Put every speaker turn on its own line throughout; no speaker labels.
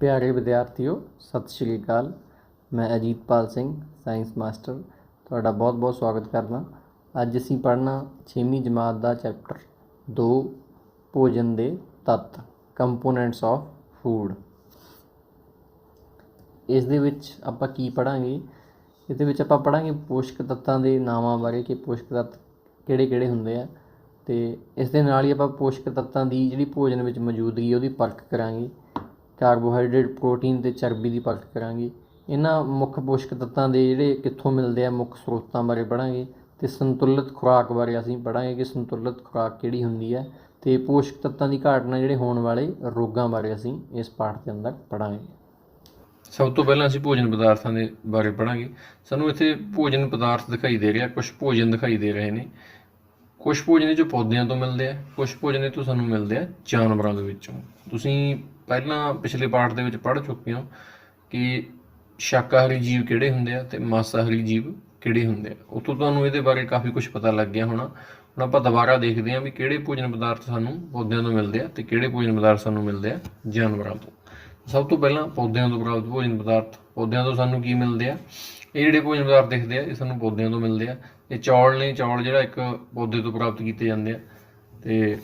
ਪਿਆਰੇ ਵਿਦਿਆਰਥੀਓ, ਸਤਿ ਸ਼੍ਰੀ ਅਕਾਲ। ਮੈਂ ਅਜੀਤਪਾਲ ਸਿੰਘ, ਸਾਇੰਸ ਮਾਸਟਰ, ਤੁਹਾਡਾ ਬਹੁਤ-ਬਹੁਤ ਸਵਾਗਤ ਕਰਦਾ। ਅੱਜ ਅਸੀਂ ਪੜ੍ਹਨਾ 6ਵੀਂ ਜਮਾਤ ਦਾ ਚੈਪਟਰ 2 ਭੋਜਨ ਦੇ ਤੱਤ, ਕੰਪੋਨੈਂਟਸ ਆਫ ਫੂਡ। ਇਸ ਦੇ ਵਿੱਚ ਆਪਾਂ ਕੀ ਪੜ੍ਹਾਂਗੇ? ਇਹਦੇ ਵਿੱਚ ਆਪਾਂ ਪੜ੍ਹਾਂਗੇ ਪੋਸ਼ਕ ਤੱਤਾਂ ਦੇ ਨਾਵਾਂ ਬਾਰੇ ਕਿ ਪੋਸ਼ਕ ਤੱਤ ਕਿਹੜੇ-ਕਿਹੜੇ ਹੁੰਦੇ ਆ, ਅਤੇ ਇਸ ਦੇ ਨਾਲ ਹੀ ਆਪਾਂ ਪੋਸ਼ਕ ਤੱਤਾਂ ਦੀ ਜਿਹੜੀ ਭੋਜਨ ਵਿੱਚ ਮੌਜੂਦਗੀ ਉਹਦੀ ਪਰਖ ਕਰਾਂਗੇ। ਕਾਰਬੋਹਾਈਡਰੇਟ, ਪ੍ਰੋਟੀਨ ਅਤੇ ਚਰਬੀ ਦੀ ਪਰਖ ਕਰਾਂਗੇ। ਇਹਨਾਂ ਮੁੱਖ ਪੋਸ਼ਕ ਤੱਤਾਂ ਦੇ ਜਿਹੜੇ ਕਿੱਥੋਂ ਮਿਲਦੇ ਆ, ਮੁੱਖ ਸਰੋਤਾਂ ਬਾਰੇ ਪੜ੍ਹਾਂਗੇ। ਅਤੇ ਸੰਤੁਲਿਤ ਖੁਰਾਕ ਬਾਰੇ ਅਸੀਂ ਪੜ੍ਹਾਂਗੇ ਕਿ ਸੰਤੁਲਿਤ ਖੁਰਾਕ ਕਿਹੜੀ ਹੁੰਦੀ ਹੈ, ਅਤੇ ਪੋਸ਼ਕ ਤੱਤਾਂ ਦੀ ਘਾਟ ਨਾਲ ਜਿਹੜੇ ਹੋਣ ਵਾਲੇ ਰੋਗਾਂ ਬਾਰੇ ਅਸੀਂ ਇਸ ਪਾਠ ਦੇ ਅੰਦਰ ਪੜ੍ਹਾਂਗੇ। ਸਭ ਤੋਂ ਪਹਿਲਾਂ ਅਸੀਂ ਭੋਜਨ ਪਦਾਰਥਾਂ ਦੇ ਬਾਰੇ ਪੜ੍ਹਾਂਗੇ। ਸਾਨੂੰ ਇੱਥੇ ਭੋਜਨ ਪਦਾਰਥ ਦਿਖਾਈ ਦੇ ਰਿਹਾ, ਕੁਛ ਭੋਜਨ ਦਿਖਾਈ ਦੇ ਰਹੇ ਨੇ। ਕੁਛ ਭੋਜਨ ਜੋ ਪੌਦਿਆਂ ਤੋਂ ਮਿਲਦੇ ਆ, ਕੁਛ ਭੋਜਨ ਤੋਂ ਸਾਨੂੰ ਮਿਲਦੇ ਆ ਜਾਨਵਰਾਂ ਦੇ ਵਿੱਚੋਂ। ਤੁਸੀਂ ਪਹਿਲਾਂ ਪਿਛਲੇ ਪਾਠ ਦੇ ਵਿੱਚ ਪੜ੍ਹ ਚੁੱਕੇ ਹੋ ਕਿ ਸ਼ਾਕਾਹਾਰੀ ਜੀਵ ਕਿਹੜੇ ਹੁੰਦੇ ਆ ਅਤੇ ਮਾਸਾਹਾਰੀ ਜੀਵ ਕਿਹੜੇ ਹੁੰਦੇ ਆ। ਉੱਥੋਂ ਤੁਹਾਨੂੰ ਇਹਦੇ ਬਾਰੇ ਕਾਫੀ ਕੁਛ ਪਤਾ ਲੱਗ ਗਿਆ ਹੋਣਾ। ਹੁਣ ਆਪਾਂ ਦੁਬਾਰਾ ਦੇਖਦੇ ਹਾਂ ਵੀ ਕਿਹੜੇ ਭੋਜਨ ਪਦਾਰਥ ਸਾਨੂੰ ਪੌਦਿਆਂ ਤੋਂ ਮਿਲਦੇ ਆ ਅਤੇ ਕਿਹੜੇ ਭੋਜਨ ਪਦਾਰਥ ਸਾਨੂੰ ਮਿਲਦੇ ਆ ਜਾਨਵਰਾਂ ਤੋਂ। ਸਭ ਤੋਂ ਪਹਿਲਾਂ ਪੌਦਿਆਂ ਤੋਂ ਪ੍ਰਾਪਤ ਭੋਜਨ ਪਦਾਰਥ। ਪੌਦਿਆਂ ਤੋਂ ਸਾਨੂੰ ਕੀ ਮਿਲਦੇ ਆ? ਇਹ ਜਿਹੜੇ ਭੋਜਨ ਪਦਾਰਥ ਦਿਖਦੇ ਆ ਇਹ ਸਾਨੂੰ ਪੌਦਿਆਂ ਤੋਂ ਮਿਲਦੇ ਆ। ਇਹ ਚੌਲ ਨੇ, ਚੌਲ ਜਿਹੜਾ ਇੱਕ ਪੌਦੇ ਤੋਂ ਪ੍ਰਾਪਤ ਕੀਤੇ ਜਾਂਦੇ ਆ। ਅਤੇ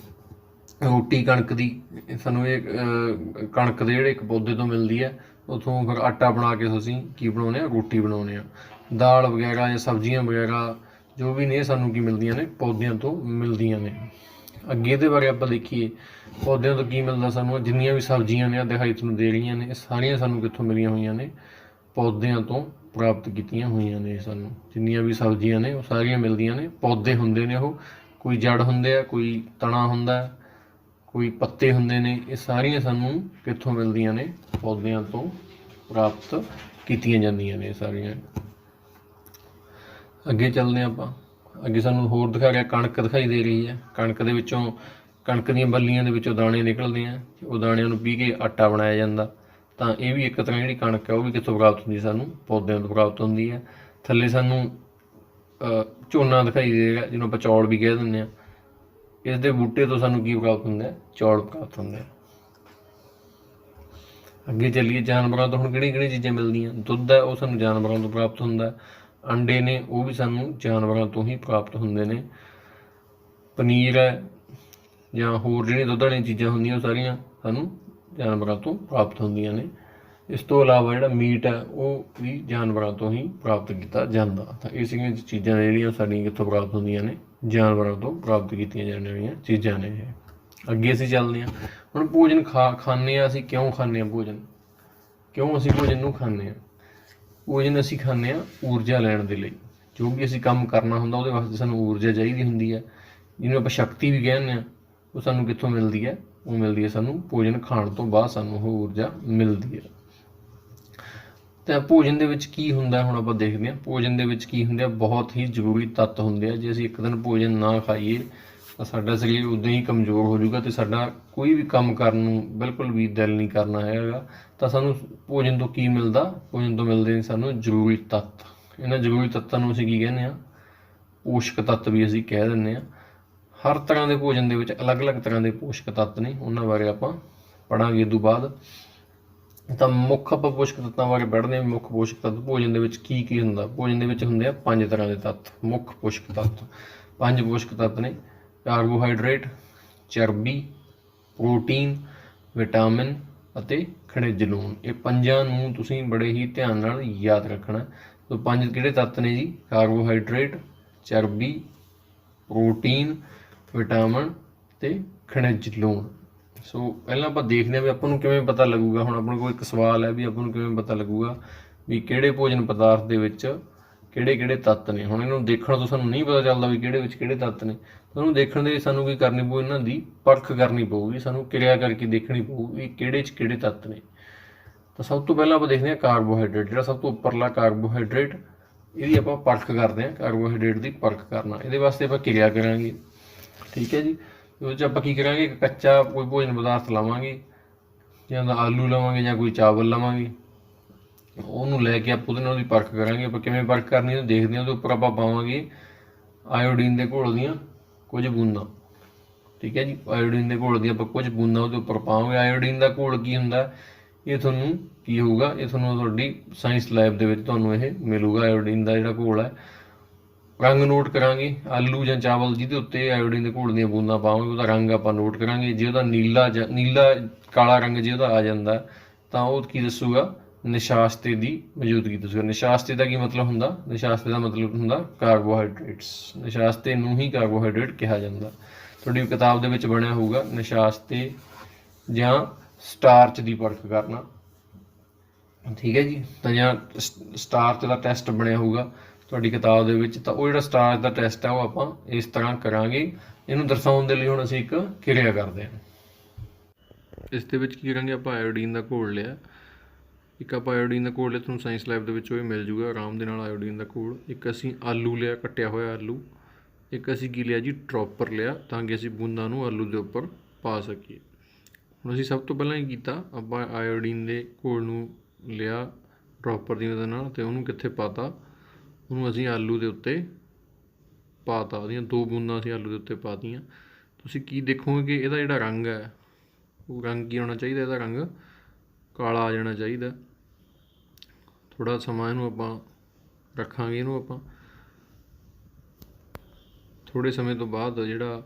ਰੋਟੀ ਕਣਕ ਦੀ, ਸਾਨੂੰ ਇਹ ਕਣਕ ਦੇ ਜਿਹੜੇ ਇੱਕ ਪੌਦੇ ਤੋਂ ਮਿਲਦੀ ਹੈ। ਉੱਥੋਂ ਫਿਰ ਆਟਾ ਬਣਾ ਕੇ ਅਸੀਂ ਕੀ ਬਣਾਉਂਦੇ ਹਾਂ? ਰੋਟੀ ਬਣਾਉਂਦੇ ਹਾਂ। ਦਾਲ ਵਗੈਰਾ ਜਾਂ ਸਬਜ਼ੀਆਂ ਵਗੈਰਾ ਜੋ ਵੀ ਨੇ ਇਹ ਸਾਨੂੰ ਕੀ ਮਿਲਦੀਆਂ ਨੇ? ਪੌਦਿਆਂ ਤੋਂ ਮਿਲਦੀਆਂ ਨੇ। ਅੱਗੇ ਇਹਦੇ ਬਾਰੇ ਆਪਾਂ ਦੇਖੀਏ ਪੌਦਿਆਂ ਤੋਂ ਕੀ ਮਿਲਦਾ ਸਾਨੂੰ। ਜਿੰਨੀਆਂ ਵੀ ਸਬਜ਼ੀਆਂ ਨੇ ਦਿਖਾਈ ਤੁਹਾਨੂੰ ਦੇ ਰਹੀਆਂ ਨੇ, ਇਹ ਸਾਰੀਆਂ ਸਾਨੂੰ ਕਿੱਥੋਂ ਮਿਲੀਆਂ ਹੋਈਆਂ ਨੇ? ਪੌਦਿਆਂ ਤੋਂ ਪ੍ਰਾਪਤ ਕੀਤੀਆਂ ਹੋਈਆਂ ਨੇ। ਸਾਨੂੰ ਜਿੰਨੀਆਂ ਵੀ ਸਬਜ਼ੀਆਂ ਨੇ ਉਹ ਸਾਰੀਆਂ ਮਿਲਦੀਆਂ ਨੇ, ਪੌਦੇ ਹੁੰਦੇ ਨੇ ਉਹ। ਕੋਈ ਜੜ ਹੁੰਦੇ ਆ, ਕੋਈ ਤਣਾ ਹੁੰਦਾ, ਕੋਈ ਪੱਤੇ ਹੁੰਦੇ ਨੇ। ਇਹ ਸਾਰੀਆਂ ਸਾਨੂੰ ਕਿੱਥੋਂ ਮਿਲਦੀਆਂ ਨੇ? ਪੌਦਿਆਂ ਤੋਂ ਪ੍ਰਾਪਤ ਕੀਤੀਆਂ ਜਾਂਦੀਆਂ ਨੇ ਸਾਰੀਆਂ। ਅੱਗੇ ਚੱਲਦੇ ਹਾਂ ਆਪਾਂ। ਅੱਗੇ ਸਾਨੂੰ ਹੋਰ ਦਿਖਾ ਰਿਹਾ, ਕਣਕ ਦਿਖਾਈ ਦੇ ਰਹੀ ਹੈ। ਕਣਕ ਦੇ ਵਿੱਚੋਂ, ਕਣਕ ਦੀਆਂ ਬੱਲੀਆਂ ਦੇ ਵਿੱਚੋਂ ਦਾਣੇ ਨਿਕਲਦੇ ਆ। ਉਹ ਦਾਣਿਆਂ ਨੂੰ ਪੀਹ ਕੇ ਆਟਾ ਬਣਾਇਆ ਜਾਂਦਾ। ਤਾਂ ਇਹ ਵੀ ਇੱਕ ਤਰ੍ਹਾਂ ਜਿਹੜੀ ਕਣਕ ਹੈ ਉਹ ਵੀ ਕਿੱਥੋਂ ਪ੍ਰਾਪਤ ਹੁੰਦੀ? ਸਾਨੂੰ ਪੌਦਿਆਂ ਤੋਂ ਪ੍ਰਾਪਤ ਹੁੰਦੀ ਹੈ। ਥੱਲੇ ਸਾਨੂੰ ਝੋਨਾ ਦਿਖਾਈ ਦੇ ਰਿਹਾ, ਜਿਹਨੂੰ ਆਪਾਂ ਚੌਲ ਵੀ ਕਹਿ ਦਿੰਦੇ ਹਾਂ। ਇਸ ਦੇ ਬੂਟੇ ਤੋਂ ਸਾਨੂੰ ਕੀ ਪ੍ਰਾਪਤ ਹੁੰਦਾ? ਚੌਲ ਪ੍ਰਾਪਤ ਹੁੰਦੇ ਆ। ਅੱਗੇ ਚੱਲੀਏ, ਜਾਨਵਰਾਂ ਤੋਂ ਹੁਣ ਕਿਹੜੀਆਂ ਚੀਜ਼ਾਂ ਮਿਲਦੀਆਂ? ਦੁੱਧ ਹੈ, ਉਹ ਸਾਨੂੰ ਜਾਨਵਰਾਂ ਤੋਂ ਪ੍ਰਾਪਤ ਹੁੰਦਾ। ਅੰਡੇ ਨੇ, ਉਹ ਵੀ ਸਾਨੂੰ ਜਾਨਵਰਾਂ ਤੋਂ ਹੀ ਪ੍ਰਾਪਤ ਹੁੰਦੇ ਨੇ। ਪਨੀਰ ਹੈ ਜਾਂ ਹੋਰ ਜਿਹੜੀਆਂ ਦੁੱਧ ਵਾਲੀਆਂ ਚੀਜ਼ਾਂ ਹੁੰਦੀਆਂ ਉਹ ਸਾਰੀਆਂ ਸਾਨੂੰ ਜਾਨਵਰਾਂ ਤੋਂ ਪ੍ਰਾਪਤ ਹੁੰਦੀਆਂ ਨੇ। ਇਸ ਤੋਂ ਇਲਾਵਾ ਜਿਹੜਾ ਮੀਟ ਹੈ ਉਹ ਵੀ ਜਾਨਵਰਾਂ ਤੋਂ ਹੀ ਪ੍ਰਾਪਤ ਕੀਤਾ ਜਾਂਦਾ। ਤਾਂ ਇਹ ਸੀਗੀਆਂ ਚੀਜ਼ਾਂ ਜਿਹੜੀਆਂ ਸਾਡੀਆਂ ਕਿੱਥੋਂ ਪ੍ਰਾਪਤ ਹੁੰਦੀਆਂ ਨੇ? ਜਾਨਵਰਾਂ ਤੋਂ ਪ੍ਰਾਪਤ ਕੀਤੀਆਂ ਜਾਣ ਵਾਲੀਆਂ ਚੀਜ਼ਾਂ ਨੇ ਇਹ। ਅੱਗੇ ਅਸੀਂ ਚੱਲਦੇ ਹਾਂ। ਹੁਣ ਭੋਜਨ ਖਾਂਦੇ ਹਾਂ ਅਸੀਂ। ਕਿਉਂ ਖਾਂਦੇ ਹਾਂ ਭੋਜਨ? ਕਿਉਂ ਅਸੀਂ ਭੋਜਨ ਨੂੰ ਖਾਂਦੇ ਹਾਂ? ਭੋਜਨ ਅਸੀਂ ਖਾਂਦੇ ਹਾਂ ਊਰਜਾ ਲੈਣ ਦੇ ਲਈ। ਜੋ ਵੀ ਅਸੀਂ ਕੰਮ ਕਰਨਾ ਹੁੰਦਾ ਉਹਦੇ ਵਾਸਤੇ ਸਾਨੂੰ ਊਰਜਾ ਚਾਹੀਦੀ ਹੁੰਦੀ ਹੈ, ਜਿਹਨੂੰ ਆਪਾਂ ਸ਼ਕਤੀ ਵੀ ਕਹਿੰਦੇ ਹਾਂ। ਉਹ ਸਾਨੂੰ ਕਿੱਥੋਂ ਮਿਲਦੀ ਹੈ? ਉਹ ਮਿਲਦੀ ਹੈ ਸਾਨੂੰ ਭੋਜਨ ਖਾਣ ਤੋਂ ਬਾਅਦ ਸਾਨੂੰ ਉਹ ਊਰਜਾ ਮਿਲਦੀ ਹੈ। ਤਾਂ ਭੋਜਨ ਦੇ ਵਿੱਚ ਕੀ ਹੁੰਦਾ? ਹੁਣ ਆਪਾਂ ਦੇਖਦੇ ਹਾਂ ਭੋਜਨ ਦੇ ਵਿੱਚ ਕੀ ਹੁੰਦੇ ਆ। ਬਹੁਤ ਹੀ ਜ਼ਰੂਰੀ ਤੱਤ ਹੁੰਦੇ ਆ। ਜੇ ਅਸੀਂ ਇੱਕ ਦਿਨ ਭੋਜਨ ਨਾ ਖਾਈਏ ਤਾਂ ਸਾਡਾ ਸਰੀਰ ਉੱਦਾਂ ਹੀ ਕਮਜ਼ੋਰ ਹੋ ਜਾਊਗਾ ਅਤੇ ਸਾਡਾ ਕੋਈ ਵੀ ਕੰਮ ਕਰਨ ਨੂੰ ਬਿਲਕੁਲ ਵੀ ਦਿਲ ਨਹੀਂ ਕਰਨਾ ਹੈਗਾ। ਤਾਂ ਸਾਨੂੰ ਭੋਜਨ ਤੋਂ ਕੀ ਮਿਲਦਾ? ਭੋਜਨ ਤੋਂ ਮਿਲਦੇ ਨੇ ਸਾਨੂੰ ਜ਼ਰੂਰੀ ਤੱਤ। ਇਹਨਾਂ ਜ਼ਰੂਰੀ ਤੱਤਾਂ ਨੂੰ ਅਸੀਂ ਕੀ ਕਹਿੰਦੇ ਹਾਂ? ਪੋਸ਼ਕ ਤੱਤ ਵੀ ਅਸੀਂ ਕਹਿ ਦਿੰਦੇ ਹਾਂ। ਹਰ ਤਰ੍ਹਾਂ ਦੇ ਭੋਜਨ ਦੇ ਵਿੱਚ ਅਲੱਗ-ਅਲੱਗ ਤਰ੍ਹਾਂ ਦੇ ਪੋਸ਼ਕ ਤੱਤ ਨੇ, ਉਹਨਾਂ ਬਾਰੇ ਆਪਾਂ ਪੜ੍ਹਾਂਗੇ ਇਹ ਤੋਂ ਬਾਅਦ। ਤਾਂ ਮੁੱਖ ਆਪਾਂ ਪੋਸ਼ਕ ਤੱਤਾਂ ਬਾਰੇ ਪੜ੍ਹਦੇ ਹਾਂ। ਮੁੱਖ ਪੋਸ਼ਕ ਤੱਤ ਭੋਜਨ ਦੇ ਵਿੱਚ ਕੀ ਹੁੰਦਾ? ਭੋਜਨ ਦੇ ਵਿੱਚ ਹੁੰਦੇ ਆ 5 ਤਰ੍ਹਾਂ ਦੇ ਤੱਤ, ਮੁੱਖ ਪੋਸ਼ਕ ਤੱਤ। 5 ਪੋਸ਼ਕ ਤੱਤ ਨੇ: ਕਾਰਬੋਹਾਈਡਰੇਟ, ਚਰਬੀ, ਪ੍ਰੋਟੀਨ, ਵਿਟਾਮਿਨ ਅਤੇ ਖਣਿਜ ਲੂਣ। ਇਹ 5 ਨੂੰ ਤੁਸੀਂ ਬੜੇ ਹੀ ਧਿਆਨ ਨਾਲ ਯਾਦ ਰੱਖਣਾ। ਸੋ 5 ਕਿਹੜੇ ਤੱਤ ਨੇ ਜੀ? ਕਾਰਬੋਹਾਈਡਰੇਟ, ਚਰਬੀ, ਪ੍ਰੋਟੀਨ, ਵਿਟਾਮਿਨ ਅਤੇ ਖਣਿਜ ਲੂਣ। ਸੋ ਪਹਿਲਾਂ ਆਪਾਂ ਦੇਖਦੇ ਹਾਂ ਵੀ ਆਪਾਂ ਨੂੰ ਕਿਵੇਂ ਪਤਾ ਲੱਗੂਗਾ। ਹੁਣ ਆਪਣੇ ਕੋਲ ਇੱਕ ਸਵਾਲ ਹੈ ਵੀ ਆਪਾਂ ਨੂੰ ਕਿਵੇਂ ਪਤਾ ਲੱਗੂਗਾ ਵੀ ਕਿਹੜੇ ਭੋਜਨ ਪਦਾਰਥ ਦੇ ਵਿੱਚ ਕਿਹੜੇ ਤੱਤ ਨੇ। ਹੁਣ ਇਹਨੂੰ ਦੇਖਣ ਤੋਂ ਸਾਨੂੰ ਨਹੀਂ ਪਤਾ ਚੱਲਦਾ ਵੀ ਕਿਹੜੇ ਵਿੱਚ ਕਿਹੜੇ ਤੱਤ ਨੇ। ਉਹਨੂੰ ਦੇਖਣ ਦੇ ਸਾਨੂੰ ਕੀ ਕਰਨੀ ਪਊ? ਇਹਨਾਂ ਦੀ ਪਰਖ ਕਰਨੀ ਪਊਗੀ। ਸਾਨੂੰ ਕਿਰਿਆ ਕਰਕੇ ਦੇਖਣੀ ਪਊ ਵੀ ਕਿਹੜੇ 'ਚ ਕਿਹੜੇ ਤੱਤ ਨੇ। ਤਾਂ ਸਭ ਤੋਂ ਪਹਿਲਾਂ ਆਪਾਂ ਦੇਖਦੇ ਹਾਂ ਕਾਰਬੋਹਾਈਡਰੇਟ। ਜਿਹੜਾ ਸਭ ਤੋਂ ਉੱਪਰਲਾ ਕਾਰਬੋਹਾਈਡਰੇਟ, ਇਹਦੀ ਆਪਾਂ ਪਰਖ ਕਰਦੇ ਹਾਂ। ਕਾਰਬੋਹਾਈਡਰੇਟ ਦੀ ਪਰਖ ਕਰਨਾ, ਇਹਦੇ ਵਾਸਤੇ ਆਪਾਂ ਕਿਰਿਆ ਕਰਾਂਗੇ। ਠੀਕ ਹੈ ਜੀ। ਉਹਦੇ 'ਚ ਆਪਾਂ ਕੀ ਕਰਾਂਗੇ? ਇੱਕ ਕੱਚਾ ਕੋਈ ਭੋਜਨ ਪਦਾਰਥ ਲਵਾਂਗੇ, ਜਾਂ ਤਾਂ ਆਲੂ ਲਵਾਂਗੇ ਜਾਂ ਕੋਈ ਚਾਵਲ ਲਵਾਂਗੇ। ਉਹਨੂੰ ਲੈ ਕੇ ਆਪਾਂ ਉਹਦੇ ਨਾਲ ਉਹਦੀ ਪਰਖ ਕਰਾਂਗੇ। ਆਪਾਂ ਕਿਵੇਂ ਪਰਖ ਕਰਨੀ ਉਹ ਦੇਖਦੇ ਹਾਂ। ਉਹਦੇ ਉੱਪਰ ਆਪਾਂ ਪਾਵਾਂਗੇ ਆਇਓਡੀਨ ਦੇ ਘੋਲ ਦੀਆਂ ਕੁਝ ਬੂੰਦਾਂ। ਠੀਕ ਹੈ ਜੀ। ਆਇਓਡੀਨ ਦੇ ਘੋਲ ਦੀਆਂ ਆਪਾਂ ਕੁਝ ਬੂੰਦਾਂ ਉਹਦੇ ਉੱਪਰ ਪਾਵਾਂਗੇ। ਆਇਓਡੀਨ ਦਾ ਘੋਲ ਕੀ ਹੁੰਦਾ? ਇਹ ਤੁਹਾਨੂੰ ਕੀ ਹੋਊਗਾ, ਇਹ ਤੁਹਾਨੂੰ ਤੁਹਾਡੀ ਸਾਇੰਸ ਲੈਬ ਦੇ ਵਿੱਚ ਤੁਹਾਨੂੰ ਇਹ ਮਿਲੂਗਾ। ਆਇਓਡੀਨ ਦਾ ਜਿਹੜਾ ਘੋਲ ਹੈ, ਰੰਗ ਨੋਟ ਕਰਾਂਗੇ। ਆਲੂ ਜਾਂ ਚਾਵਲ ਜਿਹਦੇ ਉੱਤੇ ਆਇਓਡੀਨ ਦੇ ਘੋਲ ਦੀਆਂ ਬੂੰਦਾਂ ਪਾਵਾਂਗੇ ਉਹਦਾ ਰੰਗ ਆਪਾਂ ਨੋਟ ਕਰਾਂਗੇ। ਜੇ ਉਹਦਾ ਨੀਲਾ ਕਾਲਾ ਰੰਗ ਜੇ ਉਹਦਾ ਆ ਜਾਂਦਾ ਤਾਂ ਉਹ ਕੀ ਦੱਸੂਗਾ, ਨਿਸ਼ਾਸਤੇ ਦੀ ਮੌਜੂਦਗੀ ਦੱਸੂਗਾ। ਨਿਸ਼ਾਸਤੇ ਦਾ ਕੀ ਮਤਲਬ ਹੁੰਦਾ, ਨਿਸ਼ਾਸਤੇ ਦਾ ਮਤਲਬ ਹੁੰਦਾ ਕਾਰਬੋਹਾਈਡਰੇਟਸ। ਨਿਸ਼ਾਸਤੇ ਨੂੰ ਹੀ ਕਾਰਬੋਹਾਈਡਰੇਟ ਕਿਹਾ ਜਾਂਦਾ। ਤੁਹਾਡੀ ਕਿਤਾਬ ਦੇ ਵਿੱਚ ਬਣਿਆ ਹੋਊਗਾ ਨਿਸ਼ਾਸਤੇ ਜਾਂ ਸਟਾਰਚ ਦੀ ਪਰਖ ਕਰਨਾ, ਠੀਕ ਹੈ ਜੀ। ਤਾਂ ਜਾਂ ਸਟਾਰਚ ਦਾ ਟੈਸਟ ਬਣਿਆ ਹੋਊਗਾ ਤੁਹਾਡੀ ਕਿਤਾਬ ਦੇ ਵਿੱਚ, ਤਾਂ ਉਹ ਜਿਹੜਾ ਸਟਾਰਚ ਦਾ ਟੈਸਟ ਹੈ ਉਹ ਆਪਾਂ ਇਸ ਤਰ੍ਹਾਂ ਕਰਾਂਗੇ। ਇਹਨੂੰ ਦਰਸਾਉਣ ਦੇ ਲਈ ਹੁਣ ਅਸੀਂ ਇੱਕ ਕਿਰਿਆ ਕਰਦੇ ਹਾਂ। ਇਸ ਦੇ ਵਿੱਚ ਕੀ ਕਰਾਂਗੇ, ਆਪਾਂ ਆਇਓਡੀਨ ਦਾ ਘੋਲ ਲਿਆ, ਇੱਕ ਆਪਾਂ ਆਇਓਡੀਨ ਦਾ ਘੋਲ ਲਿਆ, ਤੁਹਾਨੂੰ ਸਾਇੰਸ ਲੈਬ ਦੇ ਵਿੱਚ ਉਹ ਮਿਲ ਜੂਗਾ ਆਰਾਮ ਦੇ ਨਾਲ ਆਇਓਡੀਨ ਦਾ ਘੋਲ। ਇੱਕ ਅਸੀਂ ਆਲੂ ਲਿਆ, ਕੱਟਿਆ ਹੋਇਆ ਆਲੂ। ਇੱਕ ਅਸੀਂ ਕੀ ਲਿਆ ਜੀ, ਡ੍ਰੌਪਰ ਲਿਆ, ਤਾਂ ਕਿ ਅਸੀਂ ਬੂੰਦਾਂ ਨੂੰ ਆਲੂ ਦੇ ਉੱਪਰ ਪਾ ਸਕੀਏ। ਹੁਣ ਅਸੀਂ ਸਭ ਤੋਂ ਪਹਿਲਾਂ ਕੀ ਕੀਤਾ, ਆਪਾਂ ਆਇਓਡੀਨ ਦੇ ਘੋਲ ਨੂੰ ਲਿਆ ਡ੍ਰੌਪਰ ਦੀ ਮਦਦ ਨਾਲ, ਅਤੇ ਉਹਨੂੰ ਕਿੱਥੇ ਪਾਤਾ, ਉਹਨੂੰ ਅਸੀਂ ਆਲੂ ਦੇ ਉੱਤੇ ਪਾਤਾ। ਉਹਦੀਆਂ 2 ਬੂੰਦਾਂ ਅਸੀਂ ਆਲੂ ਦੇ ਉੱਤੇ ਪਾਤੀਆਂ। ਤੁਸੀਂ ਕੀ ਦੇਖੋਗੇ ਕਿ ਇਹਦਾ ਜਿਹੜਾ ਰੰਗ ਹੈ ਉਹ ਰੰਗ ਕੀ ਹੋਣਾ ਚਾਹੀਦਾ, ਇਹਦਾ ਰੰਗ ਕਾਲਾ ਆ ਜਾਣਾ ਚਾਹੀਦਾ। ਥੋੜ੍ਹਾ ਸਮਾਂ ਇਹਨੂੰ ਆਪਾਂ ਰੱਖਾਂਗੇ, ਇਹਨੂੰ ਆਪਾਂ ਥੋੜ੍ਹੇ ਸਮੇਂ ਤੋਂ ਬਾਅਦ ਜਿਹੜਾ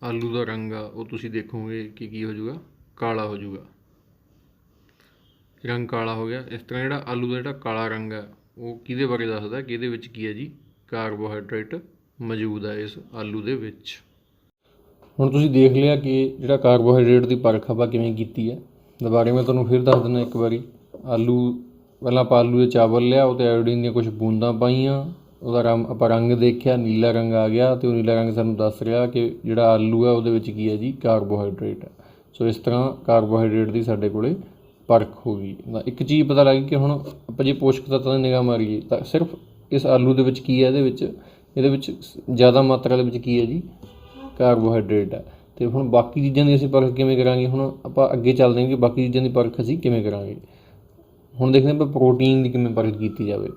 ਆਲੂ ਦਾ ਰੰਗ ਆ ਉਹ ਤੁਸੀਂ ਦੇਖੋਗੇ ਕਿ ਕੀ ਹੋ ਜਾਊਗਾ, ਕਾਲਾ ਹੋ ਜਾਊਗਾ। ਰੰਗ ਕਾਲਾ ਹੋ ਗਿਆ। ਇਸ ਤਰ੍ਹਾਂ ਜਿਹੜਾ ਆਲੂ ਦਾ ਜਿਹੜਾ ਕਾਲਾ ਰੰਗ ਹੈ ਉਹ ਕਿਹਦੇ ਬਾਰੇ ਦੱਸਦਾ ਕਿ ਇਹਦੇ ਵਿੱਚ ਕੀ ਹੈ ਜੀ, ਕਾਰਬੋਹਾਈਡਰੇਟ ਮੌਜੂਦ ਹੈ ਇਸ ਆਲੂ ਦੇ ਵਿੱਚ। ਹੁਣ ਤੁਸੀਂ ਦੇਖ ਲਿਆ ਕਿ ਜਿਹੜਾ ਕਾਰਬੋਹਾਈਡਰੇਟ ਦੀ ਪਰਖ ਆਪਾਂ ਕਿਵੇਂ ਕੀਤੀ ਹੈ। ਦੁਬਾਰੇ ਮੈਂ ਤੁਹਾਨੂੰ ਫਿਰ ਦੱਸ ਦਿੰਦਾ ਇੱਕ ਵਾਰੀ। ਪਹਿਲਾਂ ਆਪਾਂ ਆਲੂ ਦੇ ਚਾਵਲ ਲਿਆ, ਉਹ 'ਤੇ ਆਇਓਡੀਨ ਦੀਆਂ ਕੁਛ ਬੂੰਦਾਂ ਪਾਈਆਂ, ਉਹਦਾ ਆਪਾਂ ਰੰਗ ਦੇਖਿਆ, ਨੀਲਾ ਰੰਗ ਆ ਗਿਆ, ਅਤੇ ਉਹ ਨੀਲਾ ਰੰਗ ਸਾਨੂੰ ਦੱਸ ਰਿਹਾ ਕਿ ਜਿਹੜਾ ਆਲੂ ਹੈ ਉਹਦੇ ਵਿੱਚ ਕੀ ਹੈ ਜੀ, ਕਾਰਬੋਹਾਈਡਰੇਟ ਹੈ। ਸੋ ਇਸ ਤਰ੍ਹਾਂ ਕਾਰਬੋਹਾਈਡਰੇਟ ਦੀ ਸਾਡੇ ਕੋਲ ਪਰਖ ਹੋ ਗਈ। ਇੱਕ ਚੀਜ਼ ਪਤਾ ਲੱਗ ਗਈ ਕਿ ਹੁਣ ਆਪਾਂ ਜੇ ਪੋਸ਼ਕ ਤੱਤਾਂ ਦੀ ਨਿਗਾਹ ਮਾਰੀਏ ਤਾਂ ਸਿਰਫ ਇਸ ਆਲੂ ਦੇ ਵਿੱਚ ਕੀ ਹੈ, ਇਹਦੇ ਵਿੱਚ ਜ਼ਿਆਦਾ ਮਾਤਰਾ ਦੇ ਵਿੱਚ ਕੀ ਹੈ ਜੀ, ਕਾਰਬੋਹਾਈਡਰੇਟ ਹੈ। ਅਤੇ ਹੁਣ ਬਾਕੀ ਚੀਜ਼ਾਂ ਦੀ ਅਸੀਂ ਪਰਖ ਕਿਵੇਂ ਕਰਾਂਗੇ, ਹੁਣ ਆਪਾਂ ਅੱਗੇ ਚੱਲਦੇ ਹਾਂ ਕਿ ਬਾਕੀ ਚੀਜ਼ਾਂ ਦੀ ਪਰਖ ਅਸੀਂ ਕਿਵੇਂ ਕਰਾਂਗੇ। ਹੁਣ ਦੇਖਦੇ ਹਾਂ ਆਪਾਂ ਪ੍ਰੋਟੀਨ ਦੀ ਕਿਵੇਂ ਪਰਖ ਕੀਤੀ ਜਾਵੇ,